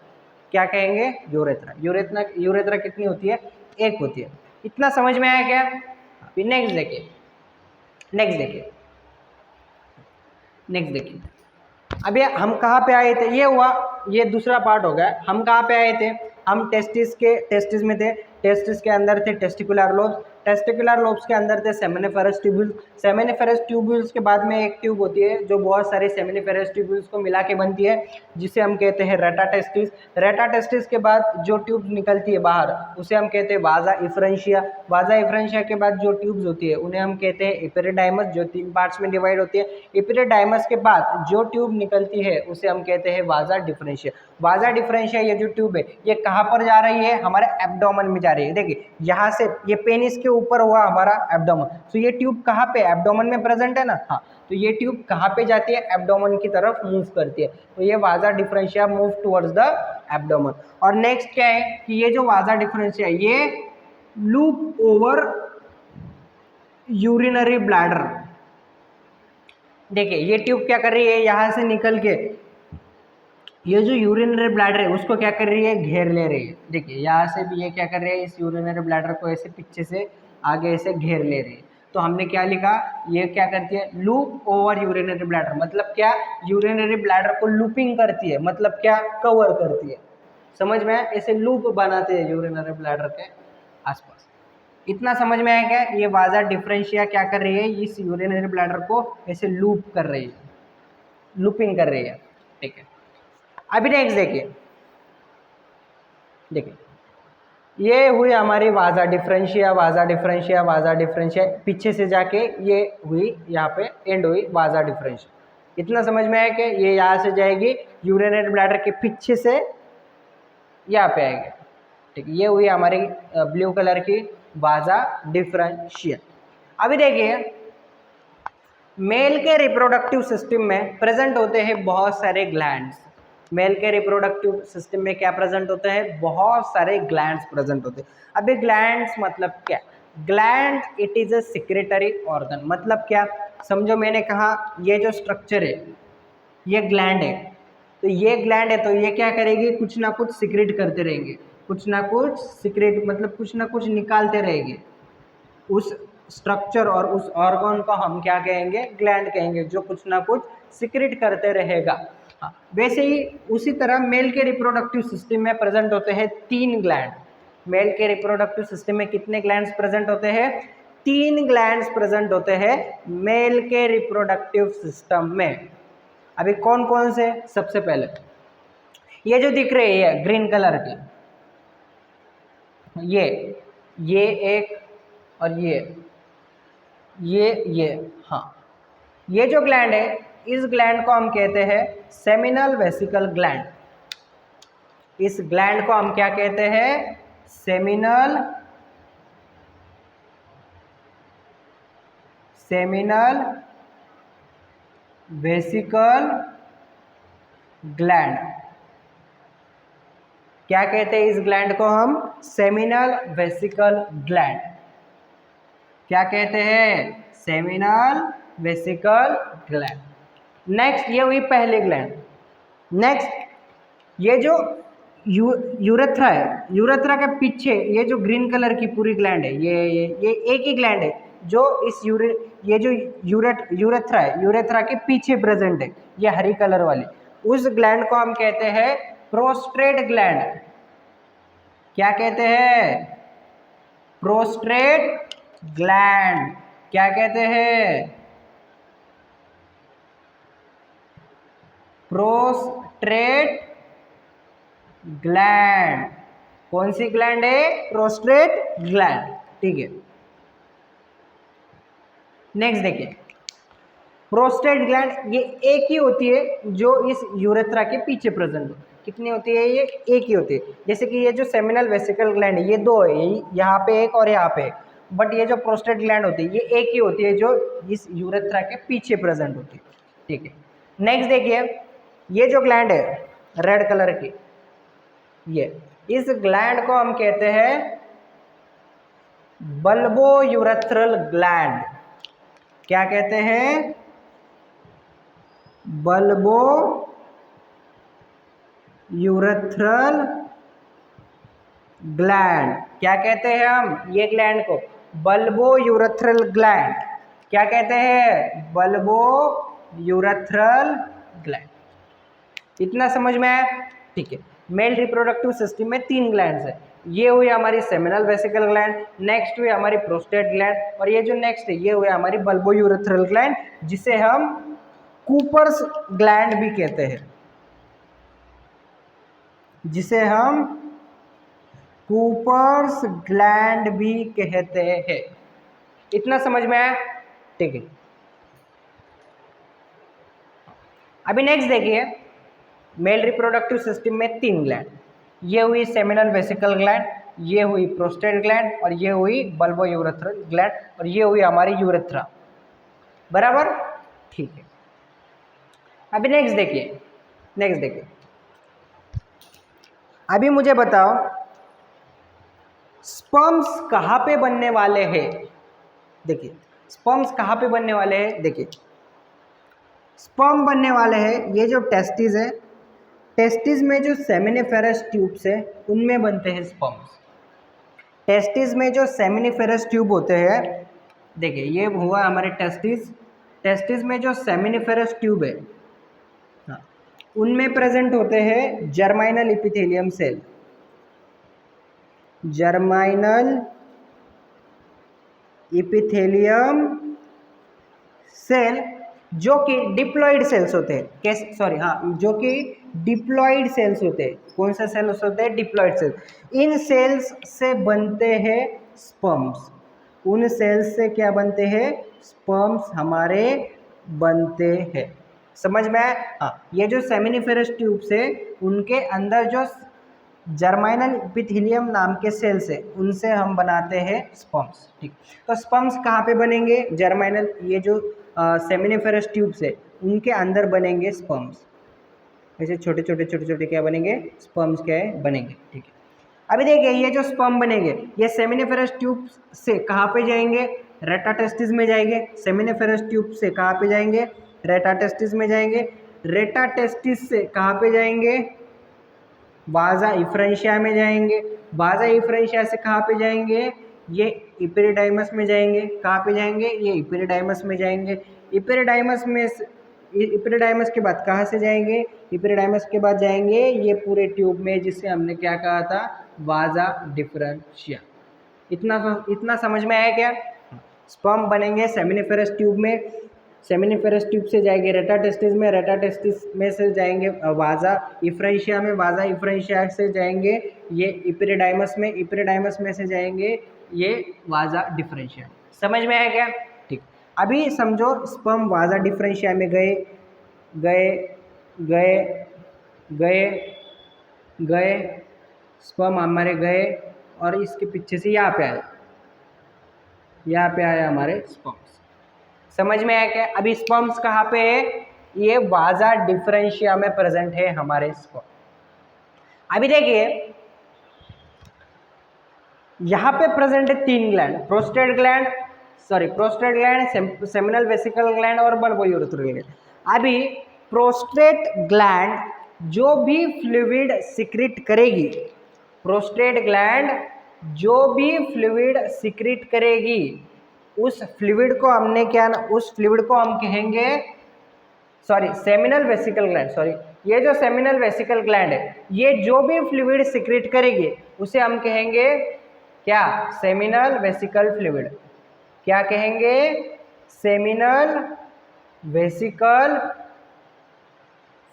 क्या कहेंगे? यूरेथ्रा। यूरेथ्रा कितनी होती है? एक होती है। इतना समझ में आया क्या? फिर नेक्स्ट देखिए, नेक्स्ट देखिए। अभी हम कहाँ पे आए थे? ये हुआ, ये दूसरा पार्ट हो गया। हम कहाँ पे आए थे? हम टेस्टिस में थे। टेस्टिस के अंदर थे टेस्टिकुलर लोब्स, टेस्टिकुलर लोब्स के अंदर थे सेमिनिफेरस ट्यूब्यूल्स, सेमिनिफेरस ट्यूब्यूल्स के बाद में एक ट्यूब होती है जो बहुत सारे सेमिनिफेरस ट्यूब्यूल्स को मिला के बनती है जिसे हम कहते हैं रेटा टेस्टिस। रेटा टेस्टिस के बाद जो ट्यूब निकलती है बाहर उसे हम कहते हैं वाजा इफ्रेंशिया। वाजा इफ्रेंशिया के बाद जो ट्यूब्स होती है उन्हें हम कहते हैं एपिरिडाइमस, जो 3 पार्ट्स में डिवाइड होती है। एपिरिडाइमस के बाद जो ट्यूब निकलती है उसे हम कहते हैं वाजा डिफरेंशिया। वाजा डिफरेंशिया ये जो ट्यूब है ये कहाँ पर जा रही है? हमारे एब्डोमेन में जा रही है। देखिए यहाँ से ये पेनिस के ऊपर हुआ हमारा एब्डोमेन, तो ये ट्यूब कहाँ पे? एब्डोमेन में प्रेजेंट है ना। हाँ, तो ये ट्यूब कहाँ पे जाती है? एब्डोमेन की तरफ मूव करती है, तो ये वाजा differentia move towards the abdomen. और नेक्स्ट क्या है कि ये जो वाजा डिफरेंशिया ये लूप ओवर यूरिनरी ब्लैडर। देखिए ये ट्यूब क्या कर रही है? यहाँ से निकल के ये जो यूरिनरी ब्लैडर है उसको क्या कर रही है? घेर ले रही है। देखिए यहाँ से भी ये क्या कर रही है? इस यूरिनरी ब्लैडर को ऐसे पीछे से आगे ऐसे घेर ले रही है। तो हमने क्या लिखा? ये क्या करती है? Loop over urinary bladder. मतलब क्या? यूरिनरी ब्लैडर को लूपिंग करती है, मतलब क्या? कवर करती है। समझ में? ऐसे लूप बनाते हैं यूरिनरी ब्लैडर के आसपास। इतना समझ में आया क्या? ये वाजा डिफरेंशिया क्या कर रही है? इस यूरिनरी ब्लैडर को ऐसे लूप कर रही है, लूपिंग कर रही है। ठीक है। अभी नेक्स्ट देखिए ये हुई हमारी वाजा डिफरेंशिया, वाजा डिफरेंशिया, वाजा डिफरेंशिया, पीछे से जाके ये हुई यहाँ पे एंड हुई वाजा डिफरेंशिया। इतना समझ में आया कि ये यहाँ से जाएगी यूरिनरी ब्लैडर के पीछे से यहाँ पे आएगी। ठीक है, ये हुई हमारी ब्लू कलर की वाजा डिफरेंशिया। अभी देखिए मेल के रिप्रोडक्टिव सिस्टम में प्रेजेंट होते हैं बहुत सारे ग्लैंड्स। मेल के रिप्रोडक्टिव सिस्टम में क्या प्रेजेंट होते हैं? बहुत सारे ग्लैंड्स प्रेजेंट होते हैं। अभी ग्लैंड्स मतलब क्या? Gland it is a secretory organ. मतलब क्या? समझो मैंने कहा ये जो स्ट्रक्चर है ये ग्लैंड है, तो ये ग्लैंड है तो ये क्या करेगी? कुछ ना कुछ सिक्रेट करते रहेंगे, कुछ ना कुछ सिक्रेट मतलब कुछ ना कुछ निकालते रहेंगे। उस स्ट्रक्चर और उस ऑर्गन को हम क्या कहेंगे? ग्लैंड कहेंगे, जो कुछ ना कुछ सिक्रेट करते रहेगा। हाँ, वैसे ही उसी तरह मेल के रिप्रोडक्टिव सिस्टम में प्रेजेंट होते हैं 3 ग्लैंड। मेल के रिप्रोडक्टिव सिस्टम में कितने ग्लैंड्स प्रेजेंट होते हैं? 3 ग्लैंड्स प्रेजेंट होते हैं मेल के रिप्रोडक्टिव सिस्टम में। अभी कौन कौन से? सबसे पहले ये जो दिख रही है ग्रीन कलर की, ये एक, और ये हाँ, ये जो ग्लैंड है इस ग्लैंड को हम कहते हैं सेमिनल वेसिकल ग्लैंड। इस ग्लैंड को हम क्या कहते हैं? Seminal vesicle gland. क्या कहते हैं इस ग्लैंड को हम? Seminal vesicle gland. क्या कहते हैं? Seminal vesicle gland. नेक्स्ट, ये हुई पहली ग्लैंड। नेक्स्ट, ये जो यूरेथ्रा है, यूरेथ्रा के पीछे ये जो ग्रीन कलर की पूरी ग्लैंड है, ये एक ही ग्लैंड है जो इस ये जो यूरेथ्रा है, यूरेथ्रा के पीछे प्रेजेंट है, ये हरी कलर वाली। उस ग्लैंड को हम कहते हैं प्रोस्टेट ग्लैंड। क्या कहते हैं? Prostate gland. क्या कहते हैं? Prostate gland. कौन सी ग्लैंड है? Prostate gland. ठीक है, नेक्स्ट देखिए, प्रोस्टेट ग्लैंड ये एक ही होती है जो इस यूरेथ्रा के पीछे प्रेजेंट हो। कितनी होती है? ये एक ही होती है। जैसे कि ये जो सेमिनल वेसिकल ग्लैंड है, ये दो है, यहाँ पे एक और यहाँ पे एक। बट ये जो प्रोस्टेट ग्लैंड होती है, ये एक ही होती है जो इस यूरेथ्रा के पीछे प्रेजेंट होती है। ठीक है, नेक्स्ट देखिए, ये जो ग्लैंड है रेड कलर की, ये इस ग्लैंड को हम कहते हैं बल्बो यूरेथ्रल ग्लैंड। क्या कहते हैं? Bulbo urethral gland. क्या कहते हैं हम ये ग्लैंड को? Bulbo urethral gland. क्या कहते हैं? Bulbo urethral gland. इतना समझ में आया? ठीक है, मेल रिप्रोडक्टिव सिस्टम में 3 ग्लैंड्स है। ये हुई हमारी सेमिनल वेसिकल ग्लैंड, नेक्स्ट हुई हमारी प्रोस्टेट ग्लैंड, और ये जो नेक्स्ट है ये हुई हमारी बल्बो यूरेथ्रल ग्लैंड, जिसे हम कूपर्स ग्लैंड भी कहते हैं, जिसे हम कूपर्स ग्लैंड भी कहते हैं। इतना समझ में आया? ठीक है, अभी नेक्स्ट देखिए, मेल रिप्रोडक्टिव सिस्टम में 3 ग्लैंड। ये हुई सेमिनल वेसिकल ग्लैंड, ये हुई प्रोस्टेट ग्लैंड, और ये हुई बल्बो यूरेथ्रल ग्लैंड, और ये हुई हमारी यूरेथ्रा। बराबर? ठीक है, अभी नेक्स्ट देखिए, अभी मुझे बताओ स्पर्म्स कहाँ पे बनने वाले हैं? देखिए, स्पर्म्स कहाँ पे बनने वाले हैं? देखिए, स्पर्म बनने वाले हैं ये जो टेस्टिस है, टेस्टिस में जो सेमिनिफेरस ट्यूब्स है उनमें बनते हैं स्पर्म्स। टेस्टिस में जो सेमिनिफेरस ट्यूब होते हैं, देखिए ये हुआ हमारे टेस्टिस, टेस्टिस में जो सेमिनिफेरस ट्यूब है, हाँ, उनमें प्रेजेंट होते हैं जर्माइनल इपिथेलियम सेल। जर्माइनल इपिथेलियम सेल जो कि डिप्लॉइड सेल्स होते हैं। कैसे? सॉरी, हाँ, जो कि डिप्लॉइड सेल्स होते हैं। कौन से सेल्स होते हैं? Diploid sales. इन सेल्स से बनते हैं स्पर्म्स। उन सेल्स से क्या बनते हैं? स्पर्म्स हमारे बनते हैं। समझ में आया? हाँ, ये जो सेमिनिफेरस ट्यूब्स है उनके अंदर जो जर्माइनल इपिथेलियम नाम के सेल्स है उनसे हम बनाते हैं स्पर्म्स। ठीक, तो स्पर्म्स कहाँ पे बनेंगे? जर्माइनल, ये जो सेमिनिफेरस ट्यूब्स है उनके अंदर बनेंगे स्पर्म्स। ऐसे छोटे छोटे क्या बनेंगे? स्पर्म्स क्या है? बनेंगे। ठीक है, अभी देखिए ये जो स्पर्म बनेंगे ये सेमिनिफेरस ट्यूब से कहाँ पे जाएंगे? रेटाटेस्टिस में जाएंगे। सेमिनिफेरस ट्यूब से कहाँ पे जाएंगे? रेटाटेस्टिस में जाएंगे। रेटाटेस्टिस से कहाँ पे जाएंगे? वाजा इफ्रेंशिया में जाएंगे। वाजा इफ्रेंशिया से कहाँ पे जाएंगे? ये इपेरिडाइमस में जाएंगे। कहाँ पे जाएंगे? ये इपेरिडाइमस में जाएंगे। इपेरिडाइमस में इपेरिडाइमस के बाद कहाँ से जाएंगे? इपेरिडाइमस के बाद जाएंगे ये पूरे ट्यूब में, जिसे हमने क्या कहा था? वाजा डिफरेंशिया। इतना समझ में आया क्या? स्पर्म बनेंगे सेमिनिफेरस ट्यूब में, सेमिनिफेरस ट्यूब से जाएंगे रेटाटेस्टिस में, रेटाटेस्टिस में से जाएंगे वाजा इफ्रेंशिया में, वाजा इफ्रेंशिया से जाएंगे ये इपेरिडाइमस में, इपेरिडाइमस में से जाएंगे ये वाजा डिफरेंशिया। समझ में आया क्या? ठीक, अभी समझो स्पर्म वाजा डिफरेंशिया में गए गए गए गए गए स्पर्म हमारे गए और इसके पीछे से यहाँ पे आया, यहाँ पे आया हमारे स्पर्म्स। समझ में आया क्या? अभी स्पर्म्स कहाँ पे है? ये वाजा डिफरेंशिया में प्रेजेंट है हमारे स्पर्म। अभी देखिए यहाँ पे प्रेजेंट है 3 gland, prostate gland, seminal vesicle gland और बल्बोयूरेथ्रल ग्लैंड। अभी प्रोस्टेट ग्लैंड जो भी फ्लूइड सिक्रेट करेगी, प्रोस्टेट ग्लैंड जो भी फ्लूइड सिक्रेट करेगी, उस फ्लूइड को हमने क्या, उस फ्लूइड को हम कहेंगे सेमिनल वेसिकल ग्लैंड, ये जो सेमिनल वेसिकल ग्लैंड है, ये जो भी फ्लूइड सिक्रेट करेगी उसे हम कहेंगे क्या? Seminal vesicle fluid. क्या कहेंगे? Seminal vesicle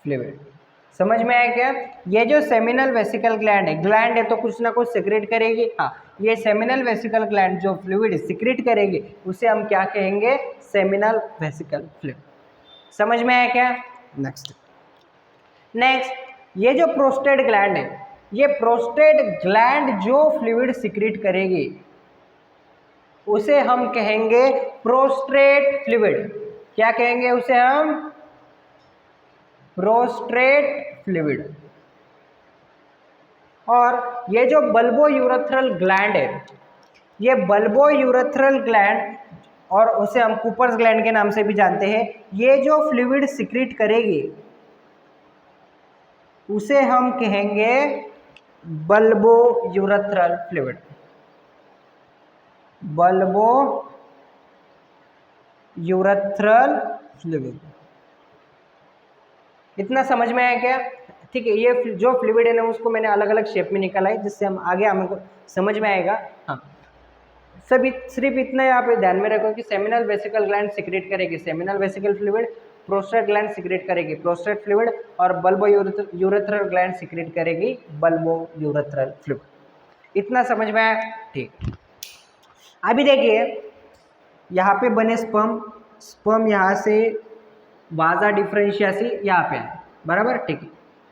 fluid. समझ में आया क्या? ये जो सेमिनल वेसिकल ग्लैंड है तो कुछ ना कुछ सिक्रेट करेगी। हाँ, ये सेमिनल वेसिकल ग्लैंड जो फ्लूइड सिक्रेट करेगी उसे हम क्या कहेंगे? Seminal vesicle fluid. समझ में आया क्या? नेक्स्ट ये जो प्रोस्टेट ग्लैंड है, ये प्रोस्टेट ग्लैंड जो फ्लूइड सिक्रेट करेगी उसे हम कहेंगे प्रोस्टेट फ्लूइड। क्या कहेंगे उसे हम? Prostate fluid. और ये जो बल्बोयूरेथ्रल ग्लैंड है, ये बल्बोयूरेथ्रल ग्लैंड, और उसे हम कूपर्स ग्लैंड के नाम से भी जानते हैं, ये जो फ्लूइड सिक्रेट करेगी उसे हम कहेंगे बल्बोयूरेथ्रल फ्लूइड। Bulbourethral fluid. इतना समझ में आया क्या? ठीक है, ये जो फ्लूइड है ना उसको मैंने अलग अलग शेप में निकाला है जिससे हम आगे हमको समझ में आएगा। हाँ, सिर्फ इतना यहाँ पे ध्यान में रखो कि सेमिनल वेसिकल ग्लैंड सिक्रेट करेगी seminal vesicle fluid, prostate gland secrete करेगी प्रोस्टेट फ्लूइड, और बल्बोयूरेथ्रल ग्लैंड सिक्रेट करेगी बल्बोयूरेथ्रल फ्लूइड। इतना समझ में आया? ठीक। अभी देखिए यहाँ पे बने स्पर्म यहाँ से वाजा डिफरेंशिया से यहाँ पे है, बराबर? ठीक है।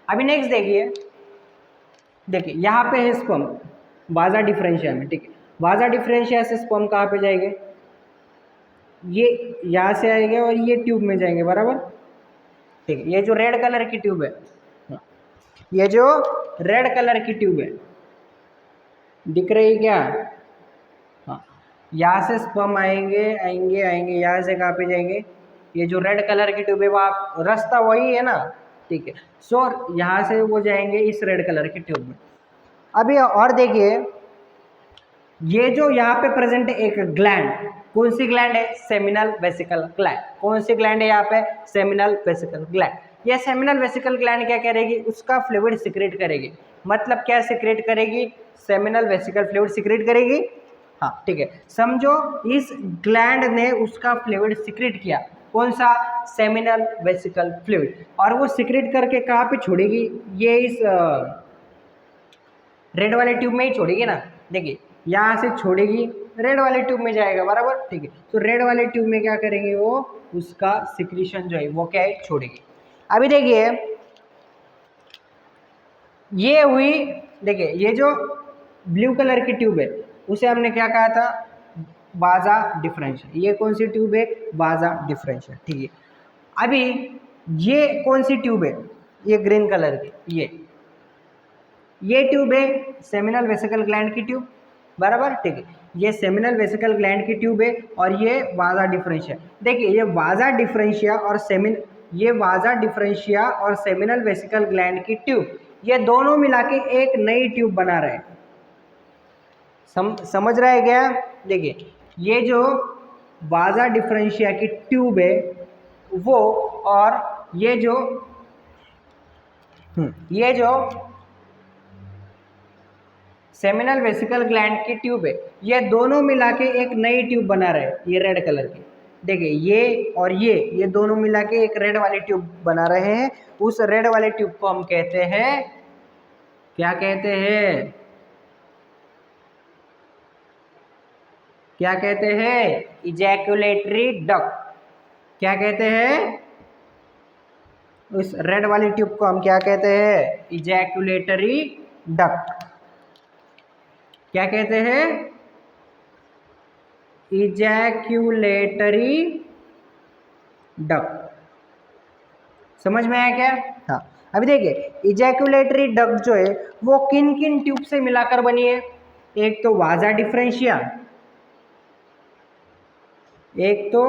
अभी नेक्स्ट देखिए यहाँ पे है स्पर्म वाजा डिफरेंशिया में, ठीक है। वाजा डिफरेंशिया से स्पर्म कहाँ पे जाएंगे? ये यहाँ से आएंगे और ये ट्यूब में जाएंगे, बराबर? ठीक है। ये जो रेड कलर की ट्यूब है, ये जो रेड कलर की ट्यूब है दिख रही क्या? हाँ, यहाँ से स्पर्म आएंगे आएंगे आएंगे, यहाँ से कहाँ पे जाएंगे? ये जो रेड कलर की ट्यूब है वो रास्ता वही है ना, ठीक है। सो यहाँ से वो जाएंगे इस रेड कलर की ट्यूब में। अभी और देखिए ये जो यहाँ पे प्रेजेंट है एक ग्लैंड, कौन सी ग्लैंड है? Seminal vesicle gland. कौन सी ग्लैंड है यहाँ पे? Seminal vesicle gland. ये सेमिनल वेसिकल ग्लैंड क्या करेगी? उसका फ्लूइड सिक्रेट करेगी। मतलब क्या सिक्रेट करेगी? सेमिनल वेसिकल फ्लूइड सिक्रेट करेगी। हाँ, ठीक है। समझो इस ग्लैंड ने उसका फ्लूइड सिक्रेट किया, कौन सा? Seminal vesicle fluid. और वो सिक्रेट करके कहाँ पे छोड़ेगी? ये इस रेड वाले ट्यूब में ही छोड़ेगी ना। देखिए यहाँ से छोड़ेगी, रेड वाले ट्यूब में जाएगा, बराबर? ठीक है। तो रेड वाले ट्यूब में क्या करेंगे? वो उसका सिक्रीशन जो है वो क्या है? छोड़ेगी। अभी देखिए ये हुई, देखिए ये जो ब्लू कलर की ट्यूब है उसे हमने क्या कहा था? वाजा डिफरेंशियल। ये कौन सी ट्यूब है? वाजा डिफरेंशियल, ठीक है। अभी ये कौन सी ट्यूब है? ये ग्रीन कलर की, ये ट्यूब है सेमिनल वेसिकल ग्लैंड की ट्यूब, बराबर? ठीक है। ये सेमिनल वेसिकल ग्लैंड की ट्यूब है और ये वाजा डिफरेंशिया। देखिए ये वाजा डिफरेंशिया और सेमिनल वेसिकल ग्लैंड की ट्यूब, ये दोनों मिला के एक नई ट्यूब बना रहे हैं। समझ रहा है क्या? देखिए ये जो वाजा डिफरेंशिया की ट्यूब है वो, और ये जो सेमिनल वेसिकल ग्लैंड की ट्यूब है, ये दोनों मिला के एक नई ट्यूब बना रहे हैं, ये रेड कलर की। देखिए ये और ये दोनों मिला के एक रेड वाली ट्यूब बना रहे हैं। उस रेड वाले ट्यूब को हम कहते हैं, क्या कहते हैं? क्या कहते हैं? Ejaculatory duct. क्या कहते हैं? उस रेड वाली ट्यूब को हम क्या कहते हैं? Ejaculatory duct. क्या कहते हैं? Ejaculatory duct. समझ में आया क्या? हाँ, अभी देखिए इजैक्यूलेटरी डक्ट जो है वो किन किन ट्यूब से मिलाकर बनी है? एक तो वाजा डिफरेंशिया, एक तो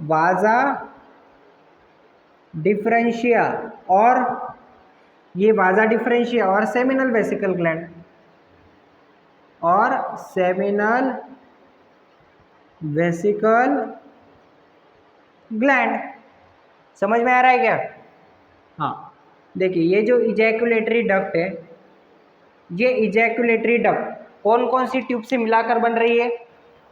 वाजा डिफरेंशिया और ये वाजा डिफरेंशिया और सेमिनल वेसिकल ग्लैंड और सेमिनल वेसिकल ग्लैंड। समझ में आ रहा है क्या? हाँ, देखिए ये जो इजैक्यूलेटरी डक्ट है, ये इजैक्यूलेटरी डक्ट कौन कौन सी ट्यूब से मिलाकर बन रही है?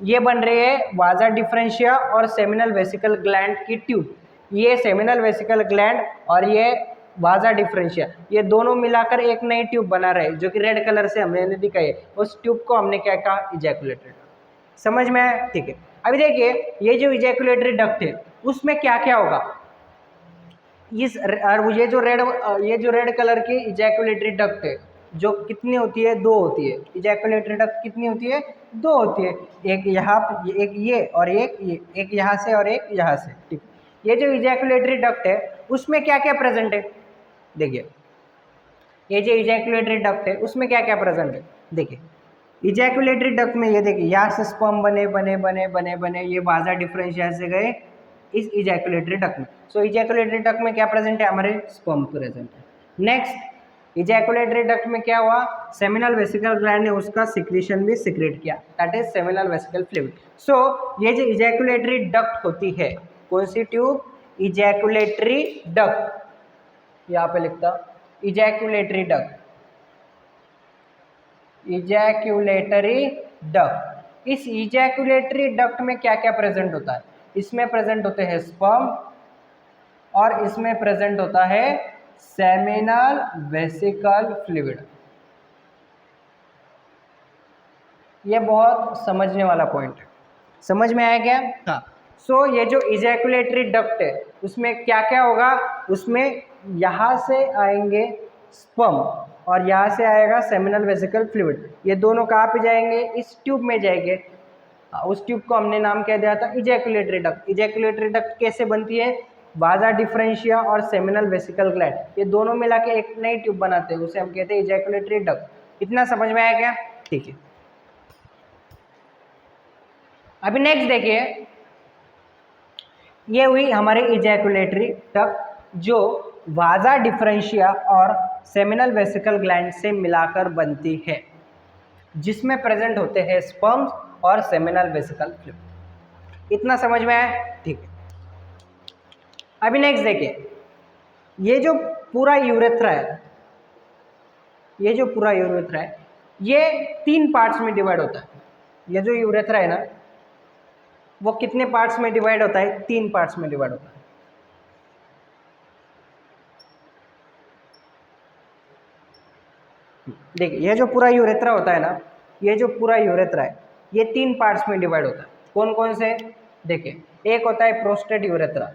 ये बन रही है वाजा डिफरेंशिया और सेमिनल वेसिकल ग्लैंड की ट्यूब। ये सेमिनल वेसिकल ग्लैंड और ये वाजा डिफरेंशिया, ये दोनों मिलाकर एक नई ट्यूब बना रहे हैं, जो कि रेड कलर से हमने दिखाई है। उस ट्यूब को हमने क्या कहा? Ejaculatory duct. समझ में आया? ठीक है, अभी देखिए ये जो इजैक्यूलेटरी डक्ट है उसमें क्या क्या होगा? ये जो रेड कलर की इजैक्यूलेटरी डक्ट है, जो कितनी होती है? 2 होती है। इजैक्यूलेटरी डक्ट कितनी होती है? 2 होती है। एक यहाँ, एक ये और एक ये, एक यहाँ से और एक यहाँ से। ठीक, ये जो इजैक्यूलेटरी डक्ट है उसमें क्या क्या प्रेजेंट है? देखिए ये जो इजैक्यूलेटरी डक्ट है उसमें क्या क्या प्रेजेंट है? देखिए इजैक्यूलेटरी डक्ट में ये देखिए यहाँ से स्पर्म बने बने बने बने बने, ये वाजा डिफरेंशिया से गए इस इजैक्यूलेटरी डक्ट में। सो इजैक्यूलेटरी डक्ट में क्या प्रेजेंट है? हमारे स्पर्म प्रेजेंट है। नेक्स्ट इजैक्यूलेटरी डक्ट में क्या हुआ? सेमिनल वेसिकल ग्लैंड ने उसका सिक्रीशन भी सिक्रेट किया, that is seminal vesicle fluid. So ये जो इजैक्यूलेटरी डक्ट होती है, कौन सी ट्यूब? Ejaculatory duct. यहाँ पे लिखता इजैक्यूलेटरी डक्ट, इजैक्यूलेटरी डक्ट। इस इजैक्यूलेटरी डक्ट में क्या क्या प्रेजेंट होता है? इसमें प्रेजेंट होते हैं स्पर्म और इसमें प्रेजेंट होता है सेमिनल वेसिकल फ्लूइड। ये बहुत समझने वाला पॉइंट है। समझ में आया क्या? हाँ। सो ये जो इजैक्यूलेटरी डक्ट है उसमें क्या क्या होगा? उसमें यहाँ से आएंगे स्पर्म और यहाँ से आएगा सेमिनल वेसिकल फ्लूइड। ये दोनों कहाँ पे जाएंगे? इस ट्यूब में जाएंगे। उस ट्यूब को हमने नाम क्या दिया था? Ejaculatory duct. इजैक्यूलेटरी डक्ट कैसे बनती है? वाजा डिफरेंशिया और सेमिनल वेसिकल ग्लैंड, ये दोनों मिला के एक नई ट्यूब बनाते हैं, उसे हम कहते हैं इजैक्यूलेटरी डक्ट। इतना समझ में आया क्या? ठीक है, अभी नेक्स्ट देखिए, ये हुई हमारी इजैक्यूलेटरी डक्ट जो वाजा डिफरेंशिया और सेमिनल वेसिकल ग्लैंड से मिलाकर बनती है, जिसमें प्रेजेंट होते हैं स्पर्म्स और सेमिनल वेसिकल फ्लूइड। इतना समझ में आया? ठीक है, अभी नेक्स्ट देखिए, ये जो पूरा यूरेथ्रा है, ये जो पूरा यूरेथ्रा है ये 3 पार्ट्स में डिवाइड होता है। ये जो यूरेथ्रा है ना वो कितने पार्ट्स में डिवाइड होता है? 3 पार्ट्स में डिवाइड होता है। देखिए ये जो पूरा यूरेथ्रा होता है ना, ये जो पूरा यूरेथ्रा है ये 3 पार्ट्स में डिवाइड होता है। कौन कौन से? देखिए, एक होता है प्रोस्टेट यूरेथ्रा,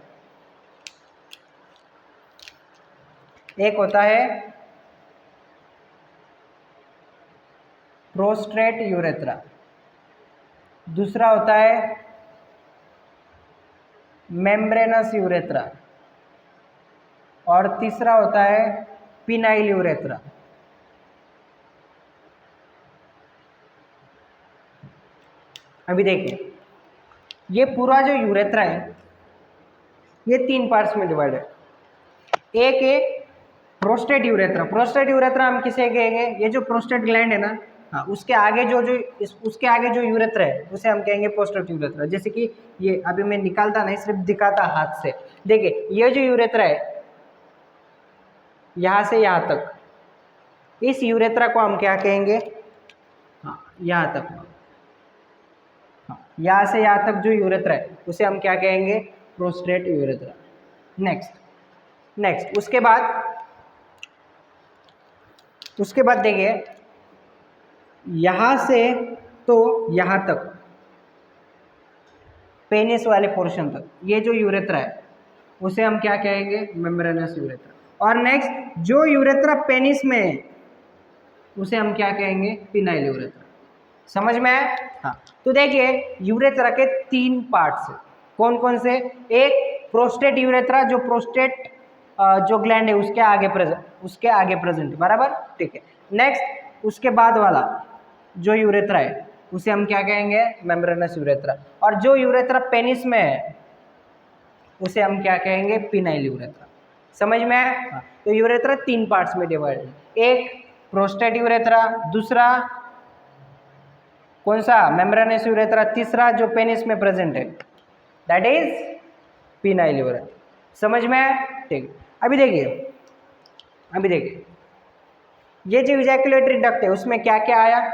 एक होता है प्रोस्टेट यूरेथ्रा, दूसरा होता है मेम्ब्रेनस यूरेथ्रा और तीसरा होता है पिनाइल यूरेथ्रा। अभी देखिए ये पूरा जो यूरेथ्रा है ये 3 पार्ट्स में डिवाइड है। एक है प्रोस्टेट यूरेथ्रा। प्रोस्टेट यूरेथ्रा हम किसे कहेंगे? ये जो प्रोस्टेट ग्लैंड है ना, हाँ, उसके आगे उसके आगे जो यूरेथ्रा है उसे हम कहेंगे प्रोस्टेट यूरेथ्रा। जैसे कि ये अभी मैं निकालता नहीं, सिर्फ दिखाता हाथ से। देखिए ये जो यूरेथ्रा है यहाँ से यहाँ तक, इस यूरेथ्रा को हम क्या कहेंगे? हाँ, यहाँ तक, हाँ, यहाँ से यहाँ तक जो यूरेथ्रा है उसे हम क्या कहेंगे? Prostate urethra. नेक्स्ट उसके बाद देखिए यहाँ से तो यहाँ तक, पेनिस वाले पोर्शन तक, ये जो यूरेथ्रा है उसे हम क्या कहेंगे? Membranes urethra. और नेक्स्ट जो यूरेथ्रा पेनिस में है उसे हम क्या कहेंगे? Phenyl urethra. समझ में आया? हाँ, तो देखिए यूरेथ्रा के 3 पार्ट्स हैं। कौन कौन से? एक प्रोस्टेट यूरेथ्रा, जो प्रोस्टेट जो ग्लैंड है उसके आगे प्रेजेंट, बराबर, ठीक है। नेक्स्ट उसके बाद वाला जो यूरेथ्रा है उसे हम क्या कहेंगे? Membranes urethra. और जो यूरेथ्रा पेनिस में है उसे हम क्या कहेंगे? Phenyl urethra. समझ में आया? हाँ, तो यूरेथ्रा 3 पार्ट्स में डिवाइड है। एक प्रोस्टेट यूरेथ्रा, दूसरा कौन सा? मेम्ब्रेनस यूरेथ्रा, तीसरा जो पेनिस में प्रेजेंट है दैट इज पिनाइल यूरेथ्रा। समझ में आया? ठीक। अभी देखिए ये जो इजैकुलेटरी डक्ट है उसमें क्या क्या आया?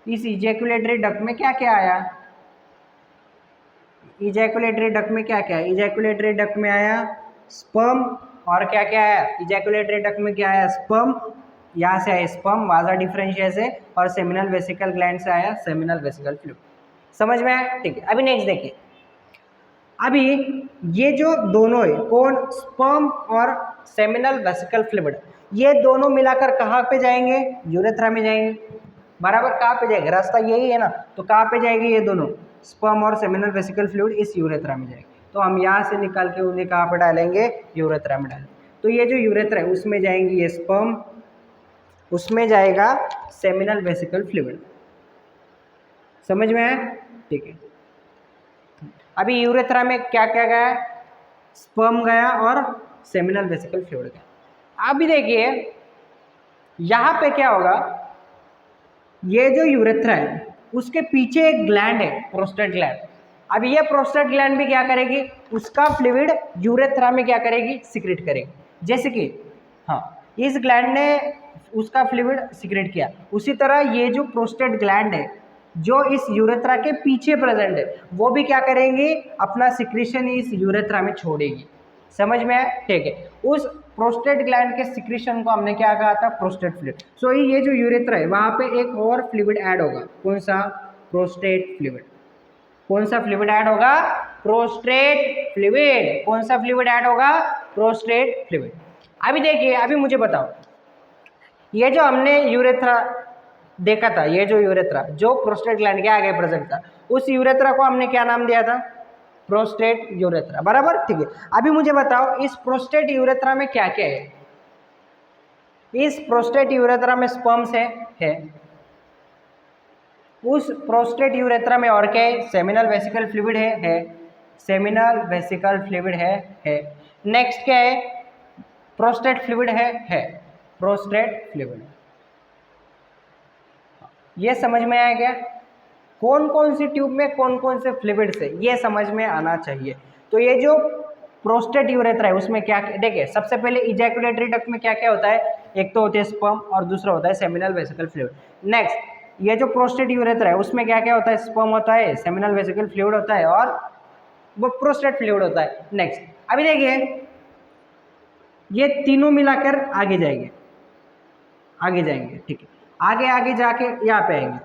इस इजैकुलेटरी डक्ट में क्या क्या आया? इजैकुलेटरी डक्ट में क्या क्या है? इजैकुलेटरी डक्ट में आया स्पर्म, और क्या क्या आया? इजैकुलेटरी डक्ट में क्या आया? स्पर्म, यहाँ से आया स्पर्म वाजा डिफरेंशिया से, और सेमिनल वेसिकल ग्लैंड से आया सेमिनल वेसिकल फ्लूइड। समझ में आया? ठीक है। अभी नेक्स्ट देखिए, अभी ये जो दोनों है कौन? स्पर्म और सेमिनल वेसिकल फ्लूइड, ये दोनों मिलाकर कहाँ पे जाएंगे? यूरेथ्रा में जाएंगे, बराबर। कहाँ पे जाएंगे? रास्ता यही है ना, तो कहाँ पे जाएंगे ये दोनों? स्पर्म और सेमिनल वेसिकल फ्लूइड इस यूरेथ्रा में जाएंगे। तो हम यहाँ से निकाल के उन्हें कहाँ पे डालेंगे? यूरेथ्रा में डालेंगे। तो ये जो यूरेथ्रा है उसमें जाएंगी ये स्पर्म, उसमें जाएगा सेमिनल वेसिकल फ्लूइड। समझ में आया? ठीक है। अभी यूरेथ्रा में क्या क्या गया? स्पर्म गया और सेमिनल वेसिकल फ्लूइड गया। अभी देखिए यहाँ पे क्या होगा, ये जो यूरेथ्रा है उसके पीछे एक ग्लैंड है, प्रोस्टेट ग्लैंड। अब ये प्रोस्टेट ग्लैंड भी क्या करेगी? उसका फ्लूइड यूरेथ्रा में क्या करेगी? सिक्रेट करेगी। जैसे कि हाँ, इस ग्लैंड ने उसका फ्लूइड सिक्रेट किया, उसी तरह ये जो प्रोस्टेट ग्लैंड है जो इस यूरेथ्रा के पीछे प्रेजेंट है वो भी क्या करेंगी? अपना सिक्रेशन इस यूरेथ्रा में छोड़ेगी। समझ में आया? ठीक है। उस प्रोस्टेट ग्लैंड के सिक्रेशन को हमने क्या कहा था? Prostate fluid. सो ये जो यूरेथ्रा है वहां पे एक और फ्लूइड ऐड होगा। कौन सा? Prostate fluid. कौन सा फ्लूइड ऐड होगा? Prostate fluid. कौन सा फ्लूइड ऐड होगा? Prostate fluid. अभी देखिए, अभी मुझे बताओ, ये जो हमने यूरेथ्रा देखा था, ये जो यूरेथ्रा जो प्रोस्टेट ग्लैंड के आगे प्रेजेंट था, उस यूरेथ्रा को हमने क्या नाम दिया था? प्रोस्टेट यूरेथ्रा, बराबर, ठीक है। अभी मुझे बताओ इस प्रोस्टेट यूरेथ्रा में क्या क्या है? इस प्रोस्टेट यूरेथ्रा में स्पर्म्स है। उस प्रोस्टेट यूरेथ्रा में और क्या है? सेमिनल वेसिकल फ्लूइड है। सेमिनल वेसिकल फ्लूइड है। नेक्स्ट क्या है? प्रोस्टेट फ्लूइड है। Prostate fluid. ये समझ में आया क्या? कौन कौन सी ट्यूब में कौन कौन से फ्लूइड्स है ये समझ में आना चाहिए। तो ये जो प्रोस्टेट यूरेथ्रा है उसमें क्या, देखिए सबसे पहले इजैकुलेटरी डक्ट में क्या क्या होता है? एक तो होते हैं स्पर्म और दूसरा होता है सेमिनल वेसिकल फ्लूइड। नेक्स्ट ये जो प्रोस्टेट यूरेथ्रा है उसमें क्या क्या होता है? स्पर्म होता है, सेमिनल वेसिकल फ्लूइड होता है और वो प्रोस्टेट फ्लूइड होता है। नेक्स्ट अभी देखिए ये तीनों मिलाकर आगे जाएंगे, ठीक है। आगे आगे जाके यहाँ पे आएंगे।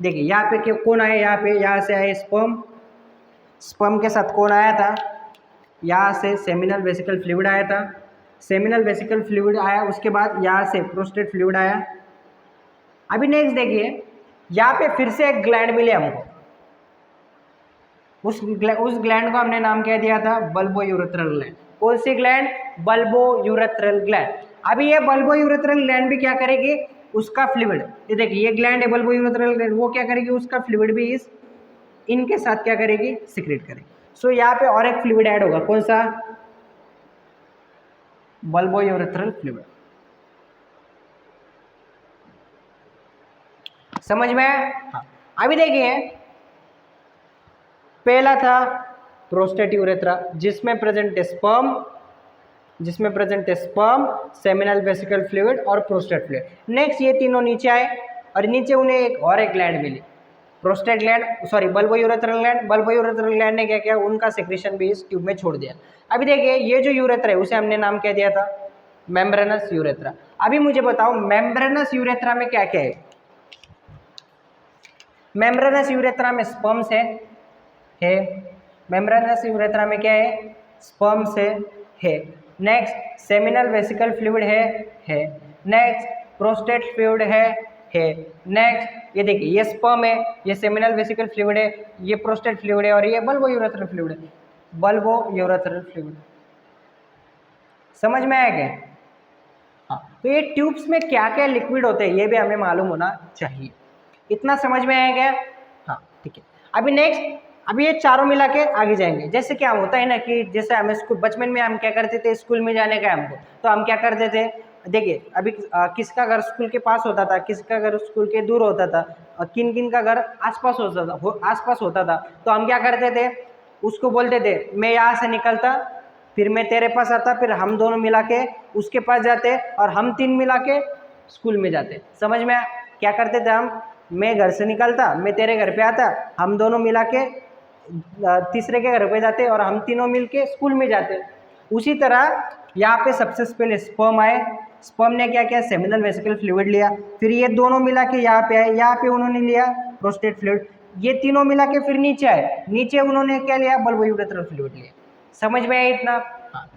देखिए यहाँ पे कौन आया? यहाँ पे यहाँ से आए स्पर्म, स्पर्म के साथ कौन आया था? यहाँ से सेमिनल वेसिकल फ्लूइड आया था। सेमिनल वेसिकल फ्लूइड आया, उसके बाद यहाँ से प्रोस्टेट फ्लूइड आया। अभी नेक्स्ट देखिए यहाँ पे फिर से एक ग्लैंड मिले हमको। उस ग्लैंड को हमने नाम क्या दिया था? Bulbo urethral gland. कौन सी ग्लैंड? Bulbourethral gland. अभी ये बल्बो यूरेथ्रल ग्लैंड भी क्या करेगी? उसका फ्लूइड, ये देखिए ये ग्लैंड है बल्बो यूरेथ्रल ग्लैंड, वो क्या करेगी? उसका फ्लूइड भी इनके साथ क्या करेगी? सिक्रेट करेगी। सो यहाँ पे और एक फ्लूइड ऐड होगा। कौन सा? Bulbourethral fluid. समझ में आया? हाँ। अभी देखिए पहला था प्रोस्टेट यूरेथ्रा जिसमें प्रेजेंट है स्पर्म, सेमिनल वेसिकल फ्लूइड और प्रोस्टेट फ्लूइड। नेक्स्ट ये तीनों नीचे आए और नीचे उन्हें एक ग्लैंड मिली, prostate gland, sorry bulbourethral gland. Bulbourethral gland ने क्या किया? उनका सेक्रेशन भी इस ट्यूब में छोड़ दिया। अभी देखिए ये जो यूरेथ्रा है उसे हमने नाम क्या दिया था? Membranes urethra. अभी मुझे बताओ मेम्ब्रेनस यूरेथ्रा में क्या क्या है? मेम्ब्रेनस यूरेथ्रा में स्पर्म्स है। मेम्ब्रेनस यूरेथ्रा में क्या है? स्पर्म्स है। नेक्स्ट सेमिनल वेसिकल फ्लूइड है। नेक्स्ट प्रोस्टेट फ्लूइड है। है। नेक्स्ट ये देखिए, ये स्पर्म है, ये सेमिनल वेसिकल फ्लूइड है, ये प्रोस्टेट फ्लूइड है और ये बल्बो यूरेथ्रल फ्लूइड है। बल्बो यूरेथ्रल फ्लूइड समझ में आया क्या? हाँ, तो ये ट्यूब्स में क्या क्या लिक्विड होते हैं ये भी हमें मालूम होना चाहिए। इतना समझ में आया क्या? हाँ ठीक है। अभी नेक्स्ट, अभी ये चारों मिला के आगे जाएंगे। जैसे क्या होता है ना कि जैसे हमें स्कूल बचपन में हम क्या करते थे, स्कूल में जाने का हमको, तो हम क्या करते थे, देखिए अभी किसका घर स्कूल के पास होता था, किसका घर स्कूल के दूर होता था, और किन किन का घर आसपास होता था, आसपास होता था, तो हम क्या करते थे, उसको बोलते थे मैं यहाँ से निकलता, फिर मैं तेरे पास आता, फिर हम दोनों मिला के उसके पास जाते और हम तीन मिला के स्कूल में जाते। समझ में क्या करते थे हम, मैं घर से निकलता, मैं तेरे घर पे आता, हम दोनों मिला के तीसरे के घर पे जाते और हम तीनों मिल के स्कूल में जाते। उसी तरह यहाँ पे सबसे पहले स्पर्म आए, स्पर्म ने क्या किया, सेमिनल वेसिकल फ्लूइड लिया, फिर ये दोनों मिला के यहाँ पे आए, यहाँ पे उन्होंने लिया प्रोस्टेट फ्लूइड, ये तीनों मिला के फिर नीचे आए, नीचे उन्होंने क्या लिया, बल्बो यूरेथ्रल फ्लूइड लिया। समझ में आया इतना? हाँ।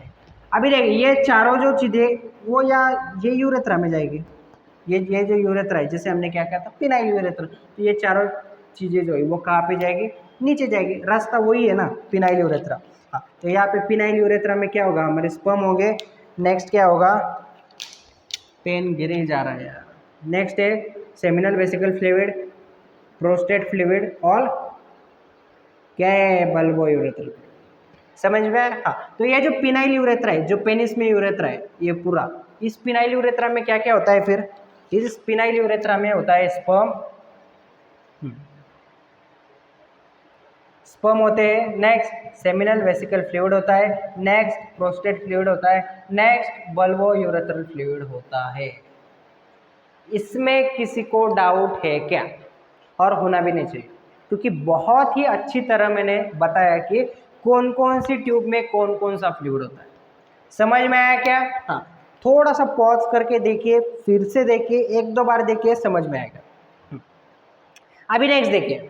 अभी देखिए ये चारों जो चीजें वो या ये यूरेथ्रा में जाएगी, ये जो यूरेथ्रा है, जैसे हमने क्या कहा था पिनाइल यूरेथ्रा, तो ये चारों चीजें जो है वो कहाँ पे जाएगी, नीचे जाएगी, रास्ता वही है ना पिनाइल यूरेथ्रा। हाँ, तो यहाँ पे पिनाइल यूरेथ्रा में क्या होगा, हमारे स्पर्म हो गए। नेक्स्ट क्या होगा, पेन गिरे जा रहा है यार। नेक्स्ट है seminal vesicle fluid, prostate fluid और क्या है, बल्बो यूरेथ्रा। समझ में आया? हाँ, तो ये जो पिनाइल यूरेथ्रा है, जो पेनिस में यूरेथ्रा है, ये पूरा, इस पिनाइल यूरेथ्रा में क्या क्या होता है, फिर इस पिनाइल यूरेथ्रा में होता है स्पर्म, स्पर्म होते हैं, नेक्स्ट सेमिनल वेसिकल फ्लूइड होता है, नेक्स्ट प्रोस्टेट फ्लूइड होता है, नेक्स्ट बल्बो यूरेथ्रल फ्लूइड होता है। इसमें किसी को डाउट है क्या? और होना भी नहीं चाहिए, क्योंकि बहुत ही अच्छी तरह मैंने बताया कि कौन कौन सी ट्यूब में कौन कौन सा फ्लूइड होता है। समझ में आया क्या? हाँ, थोड़ा सा पॉज करके देखिए, फिर से देखिए, एक दो बार देखिए, समझ में आएगा। अभी नेक्स्ट देखिए,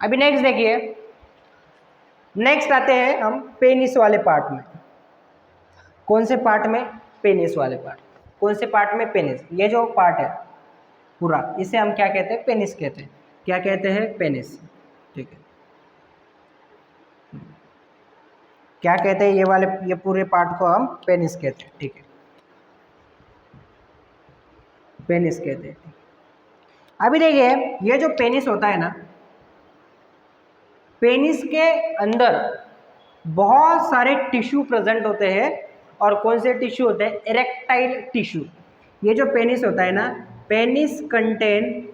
अभी नेक्स्ट देखिए, नेक्स्ट आते हैं हम पेनिस वाले पार्ट में। कौन से पार्ट में? पेनिस वाले पार्ट। कौन से पार्ट में? पेनिस। ये जो पार्ट है पूरा, इसे हम क्या कहते हैं? पेनिस कहते हैं। क्या कहते हैं? पेनिस। ठीक है, क्या कहते हैं ये वाले, ये पूरे पार्ट को हम पेनिस कहते हैं। ठीक है, पेनिस कहते हैं। अभी देखिए, ये जो पेनिस होता है ना, पेनिस के अंदर बहुत सारे टिश्यू प्रेजेंट होते हैं। और कौन से टिश्यू होते हैं? Erectile tissue. ये जो पेनिस होता है ना, penis contain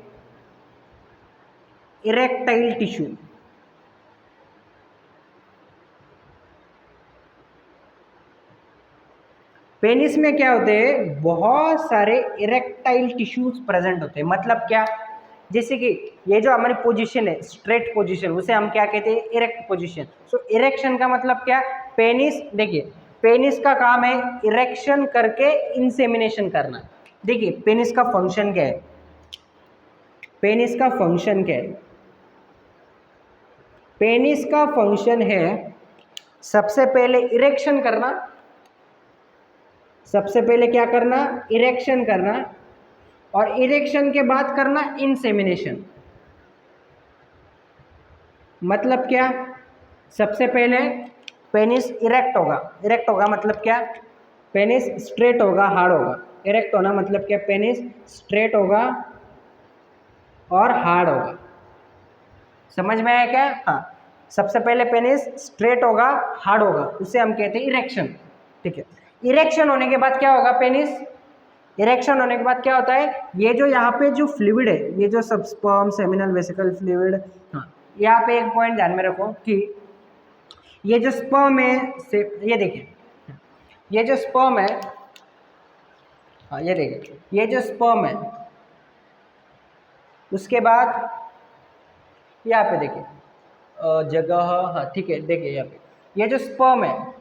erectile tissue. Penis में क्या होते हैं? बहुत सारे इरेक्टाइल टिश्यूज प्रेजेंट होते हैं। मतलब क्या? जैसे कि ये जो हमारी पोजीशन है, स्ट्रेट पोजीशन, उसे हम क्या कहते हैं? Erect position. सो इरेक्शन का मतलब क्या? पेनिस, देखिए पेनिस का काम है इरेक्शन करके इंसेमिनेशन करना। देखिए पेनिस का फंक्शन क्या है? पेनिस का फंक्शन क्या है? पेनिस का फंक्शन है सबसे पहले इरेक्शन करना। सबसे पहले क्या करना? इरेक्शन करना। और इरेक्शन के बाद करना इंसेमिनेशन। मतलब क्या? सबसे पहले पेनिस इरेक्ट होगा। इरेक्ट होगा मतलब क्या? पेनिस स्ट्रेट होगा, हार्ड होगा। इरेक्ट होना मतलब क्या? पेनिस स्ट्रेट होगा और हार्ड होगा। समझ में आया क्या? हाँ, सबसे पहले पेनिस स्ट्रेट होगा, हार्ड होगा, उसे हम कहते हैं इरेक्शन। ठीक है, इरेक्शन होने के बाद क्या होगा? पेनिस इरेक्शन होने के बाद क्या होता है? ये जो यहाँ पे जो फ्लूइड है, ये जो सब स्पर्म, सेमिनल वेसिकल फ्लूइड, हाँ, यहाँ पे एक पॉइंट ध्यान में रखो कि ये जो स्पर्म है से, ये देखिए, ये जो स्पर्म है, हाँ ये देखिए, ये जो स्पर्म है, उसके बाद यहाँ पे देखिए जगह, हाँ ठीक है, देखिए यहाँ पे ये जो स्पर्म है,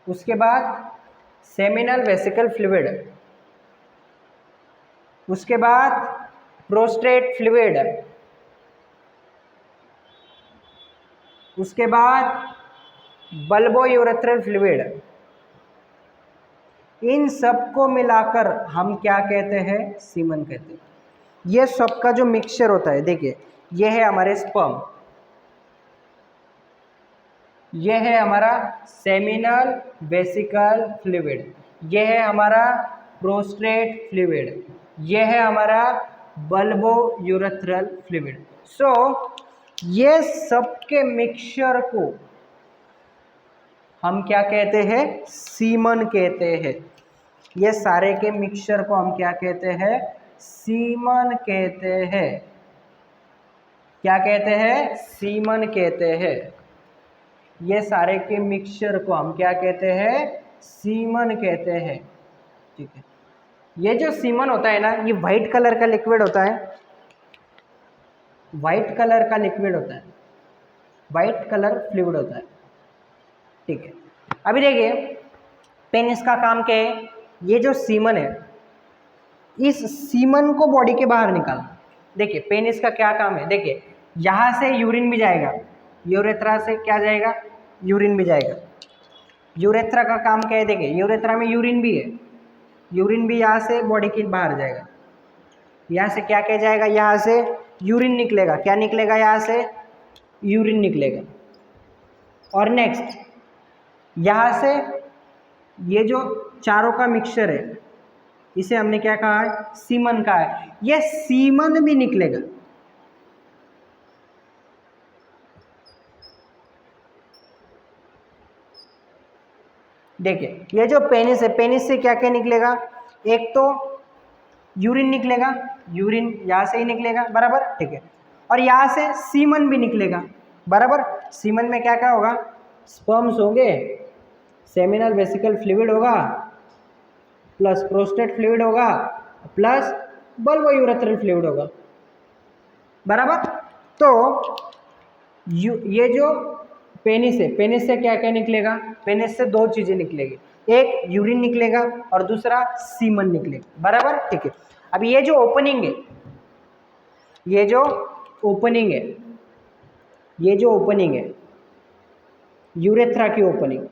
उसके बाद सेमिनल वेसिकल फ्लूइड, उसके बाद प्रोस्टेट फ्लूइड, उसके बाद बल्बो यूरेथ्रल फ्लूइड, इन सब को मिलाकर हम क्या कहते हैं, सीमन कहते हैं। ये सब का जो मिक्सचर होता है, देखिए ये है हमारे स्पर्म, ये है हमारा सेमिनल वेसिकल फ्लूइड, ये है हमारा प्रोस्टेट फ्लूइड, ये है हमारा बल्बो यूरेथ्रल फ्लूइड। सो ये सब के मिक्सचर को हम क्या कहते हैं, सीमन कहते हैं। ये सारे के मिक्सचर को हम क्या कहते हैं, सीमन कहते हैं। क्या कहते हैं, सीमन कहते हैं। ये सारे के मिक्सचर को हम क्या कहते हैं, सीमन कहते हैं। ठीक है, ये जो सीमन होता है ना, ये व्हाइट कलर का लिक्विड होता है, व्हाइट कलर का लिक्विड होता है, व्हाइट कलर फ्लूइड होता है। ठीक है, अभी देखिए पेनिस का काम क्या है, ये जो सीमन है, इस सीमन को बॉडी के बाहर निकालना। देखिए पेनिस का क्या काम है, देखिए यहाँ से यूरिन भी जाएगा, यूरेथ्रा से क्या जाएगा, यूरिन भी जाएगा। यूरेथ्रा का काम क्या है, देखिए यूरेथ्रा में यूरिन भी है, यूरिन भी यहाँ से बॉडी के बाहर जाएगा। यहाँ से क्या क्या जाएगा, यहाँ से यूरिन निकलेगा, क्या निकलेगा, यहाँ से यूरिन निकलेगा। और नेक्स्ट यहाँ से ये जो चारों का मिक्सचर है, इसे हमने क्या कहा है, सीमन कहा है। ये सीमन भी निकलेगा। देखिए ये जो पेनिस है, पेनिस से क्या क्या निकलेगा, एक तो यूरिन निकलेगा, यूरिन यहाँ से ही निकलेगा, बराबर। ठीक है, और यहाँ से सीमन भी निकलेगा, बराबर। सीमन में क्या क्या होगा, स्पर्म्स होंगे, सेमिनल वेसिकल फ्लूइड होगा, प्लस प्रोस्टेट फ्लूइड होगा, प्लस बल्बो यूरेथ्रल फ्लूइड होगा, बराबर। तो ये जो पेनिस है, पेनिस से क्या क्या निकलेगा, पेनिस से दो चीजें निकलेगी, एक यूरिन निकलेगा और दूसरा सीमन निकलेगा, बराबर। ठीक है, अब ये जो ओपनिंग है, ये जो ओपनिंग है, ये जो ओपनिंग है यूरेथ्रा की ओपनिंग,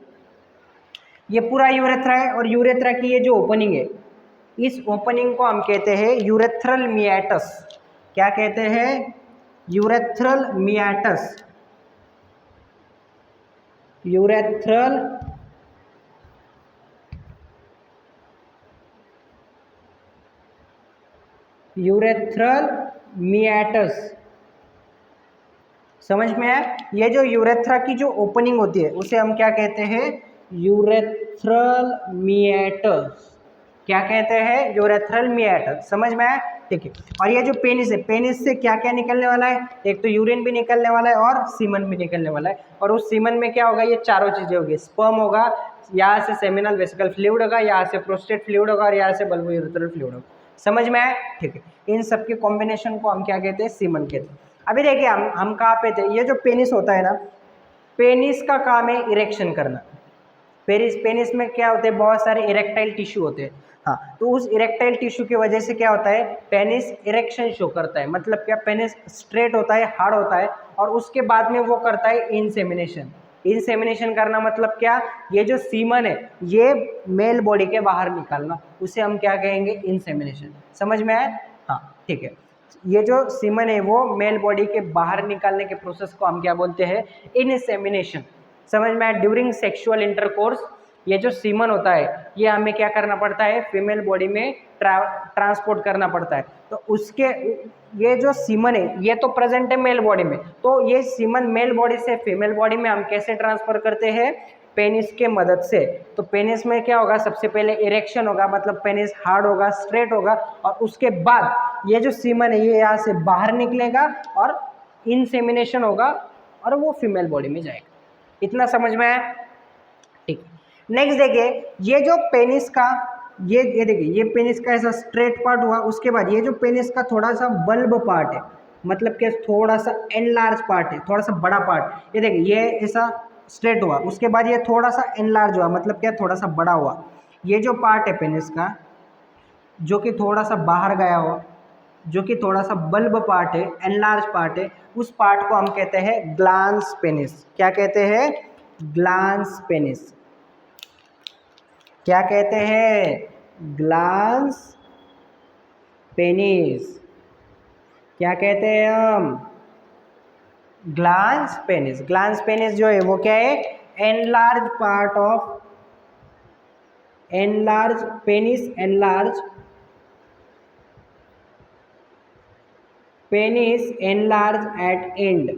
ये पूरा यूरेथ्रा है, और यूरेथ्रा की ये जो ओपनिंग है, इस ओपनिंग को हम कहते हैं यूरेथ्रल मियाटस। क्या कहते हैं, यूरेथ्रल मियाटस, यूरेथ्रल यूरेथ्रल मियाटस। समझ में आया, ये जो यूरेथ्रा की जो ओपनिंग होती है उसे हम क्या कहते हैं, यूरेथ्रल मियाटस। क्या कहते हैं, यूरेथ्रल मियाटस। समझ में आया, ठीक है। और ये जो पेनिस है, पेनिस से क्या क्या निकलने वाला है, एक तो यूरिन भी निकलने वाला है और सीमन भी निकलने वाला है। और उस सीमन में क्या होगा, ये चारों चीजें होगी, स्पर्म होगा, यहाँ से सेमिनल वेसिकल फ्लूइड होगा, यहाँ से प्रोस्टेट फ्लूइड होगा, और यहाँ से बल्बो यूरेथ्रल फ्लूइड होगा। समझ में आया, ठीक है। इन सब के कॉम्बिनेशन को हम क्या कहते हैं, सीमन कहते हैं। अभी देखिए हम कहाँ पे थे, ये जो पेनिस होता है ना, पेनिस का काम है इरेक्शन करना। पेनिस में क्या होते हैं, बहुत सारे इरेक्टाइल टिश्यू होते हैं। हाँ, तो उस इरेक्टाइल टिश्यू की वजह से क्या होता है, पेनिस इरेक्शन शो करता है। मतलब क्या, पेनिस स्ट्रेट होता है, हार्ड होता है, और उसके बाद में वो करता है इंसेमिनेशन। इंसेमिनेशन करना मतलब क्या, ये जो सीमन है ये मेल बॉडी के बाहर निकालना, उसे हम क्या कहेंगे, इंसेमिनेशन। समझ में आया, हाँ ठीक है। ये जो सीमन है वो मेल बॉडी के बाहर निकालने के प्रोसेस को हम क्या बोलते हैं, इंसेमिनेशन। समझ में आया। ड्यूरिंग सेक्सुअल इंटरकोर्स ये जो सीमन होता है ये हमें क्या करना पड़ता है, फीमेल बॉडी में ट्रांसपोर्ट करना पड़ता है। तो उसके ये जो सीमन है ये तो प्रेजेंट है मेल बॉडी में, तो ये सीमन मेल बॉडी से फीमेल बॉडी में हम कैसे ट्रांसफर करते हैं, पेनिस के मदद से। तो पेनिस में क्या होगा, सबसे पहले इरेक्शन होगा, मतलब पेनिस हार्ड होगा, स्ट्रेट होगा, और उसके बाद ये जो सीमन है ये यहाँ से बाहर निकलेगा और इंसेमिनेशन होगा और वो फीमेल बॉडी में जाएगा। इतना समझ में आया, ठीक। नेक्स्ट देखिए, ये जो पेनिस का ये देखिए, ये पेनिस का ऐसा स्ट्रेट पार्ट हुआ, उसके बाद ये जो पेनिस का थोड़ा सा बल्ब पार्ट है, मतलब कि थोड़ा सा एनलार्ज पार्ट है, थोड़ा सा बड़ा पार्ट, ये देखिए ये ऐसा स्ट्रेट हुआ, उसके बाद ये थोड़ा सा एनलार्ज हुआ, मतलब क्या, थोड़ा सा बड़ा हुआ। ये जो पार्ट है पेनिस का जो कि थोड़ा सा बाहर गया हो, जो कि थोड़ा सा बल्ब पार्ट है, एनलार्ज पार्ट है, उस पार्ट को हम कहते हैं ग्लांस पेनिस। क्या कहते हैं, ग्लांस पेनिस। क्या कहते हैं? Glans penis. क्या कहते हैं हम? Glans penis. ग्लांस पेनिस जो है वो क्या है? Enlarge part of, enlarge penis, enlarge penis, enlarge at end.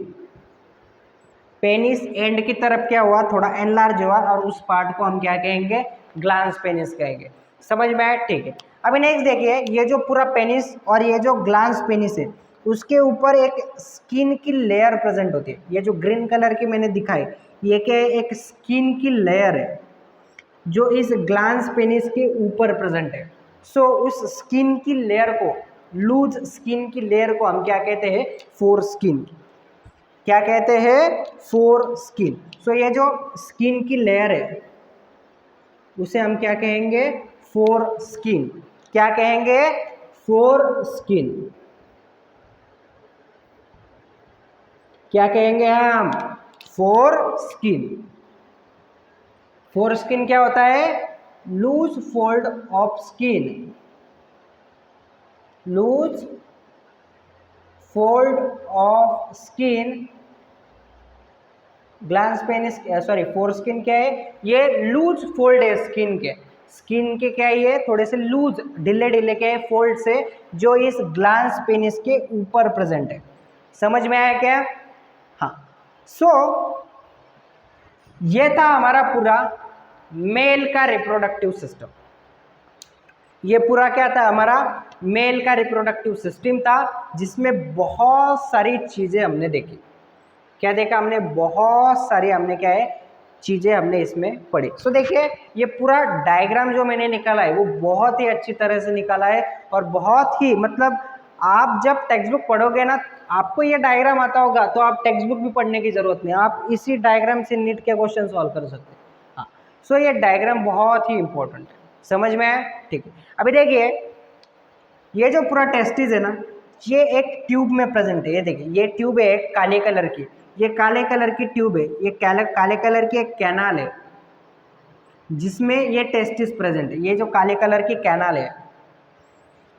Penis end की तरफ क्या हुआ? थोड़ा एनलार्ज हुआ और उस पार्ट को हम क्या कहेंगे? ग्लांस पेनिस कहेंगे। समझ में आया? ठीक है। अभी नेक्स्ट देखिए, ये जो पूरा पेनिस और ये जो ग्लांस पेनिस है उसके ऊपर एक स्किन की लेयर प्रेजेंट होती है। ये जो ग्रीन कलर की मैंने दिखाई, ये क्या है? एक स्किन की लेयर है जो इस ग्लांस पेनिस के ऊपर प्रेजेंट है। सो उस स्किन की लेयर को, लूज स्किन की लेयर को हम क्या कहते हैं? Four skin. क्या कहते हैं? Four skin. सो ये जो स्किन की लेयर है उसे हम क्या कहेंगे? Four skin. क्या कहेंगे? Four skin. क्या कहेंगे हम? Four skin. फोर स्किन क्या होता है? Loose fold of skin, loose fold of skin. Glans penis, sorry foreskin क्या है? ये लूज फोल्ड है स्किन के। स्किन के क्या है? ये थोड़े से लूज, ढीले ढीले के फोल्ड से जो इस ग्लांस पेनिस के ऊपर प्रेजेंट है। समझ में आया क्या? हाँ। सो ये था हमारा पूरा मेल का रिप्रोडक्टिव सिस्टम। ये पूरा क्या था? हमारा मेल का रिप्रोडक्टिव सिस्टम था जिसमें बहुत सारी चीजें हमने देखी। क्या देखा हमने? बहुत सारी हमने क्या है? चीजें हमने इसमें पढ़ी। सो देखिए, ये पूरा डायग्राम जो मैंने निकाला है वो बहुत ही अच्छी तरह से निकाला है और बहुत ही, मतलब आप जब टेक्स्ट बुक पढ़ोगे ना, आपको ये डायग्राम आता होगा तो आप टेक्स्ट बुक भी पढ़ने की जरूरत नहीं, आप इसी डायग्राम से नीट के क्वेश्चन सॉल्व कर सकते हैं। हाँ, सो ये डायग्राम बहुत ही इंपॉर्टेंट है। समझ में आया? ठीक है। अभी देखिए, ये जो पूरा टेस्टिस है ना, ये एक ट्यूब में प्रेजेंट है। ये देखिए, ये ट्यूब है एक काले कलर की, ये काले कलर की ट्यूब है, ये काले कलर की एक कैनाल है जिसमें ये टेस्टिस प्रेजेंट है। ये जो काले कलर की कैनाल है,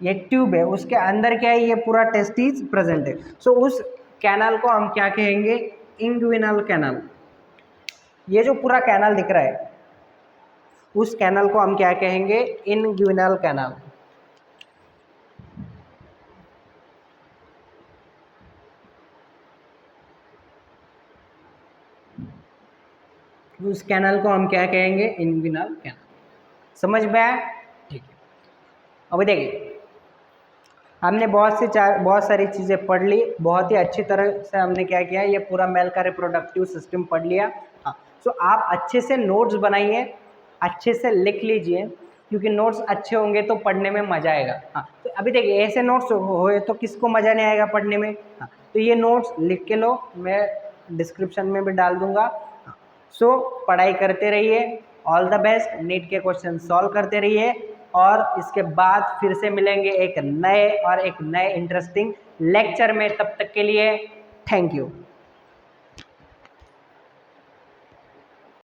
ये ट्यूब है, उसके अंदर क्या है? ये पूरा टेस्टिस प्रेजेंट है। सो उस कैनाल को हम क्या कहेंगे? Inguinal canal. ये जो पूरा कैनाल दिख रहा है उस कैनाल को हम क्या कहेंगे? Inguinal canal. उस कैनाल को हम क्या कहेंगे? Inguinal canal. समझ में आया? ठीक है। अभी देखिए, हमने बहुत सारी चीज़ें पढ़ ली, बहुत ही अच्छी तरह से हमने क्या किया, ये पूरा मेल का रिप्रोडक्टिव सिस्टम पढ़ लिया। हाँ, सो आप अच्छे से नोट्स बनाइए, अच्छे से लिख लीजिए, क्योंकि नोट्स अच्छे होंगे तो पढ़ने में मज़ा आएगा। हाँ, तो अभी देखिए, ऐसे नोट्स होए तो किसको मज़ा नहीं आएगा पढ़ने में? हाँ, तो ये नोट्स लिख के लो, मैं डिस्क्रिप्शन में भी डाल दूंगा। हाँ, सो पढ़ाई करते रहिए। All the best. नीट के क्वेश्चन सॉल्व करते रहिए और इसके बाद फिर से मिलेंगे एक नए इंटरेस्टिंग लेक्चर में। तब तक के लिए थैंक यू।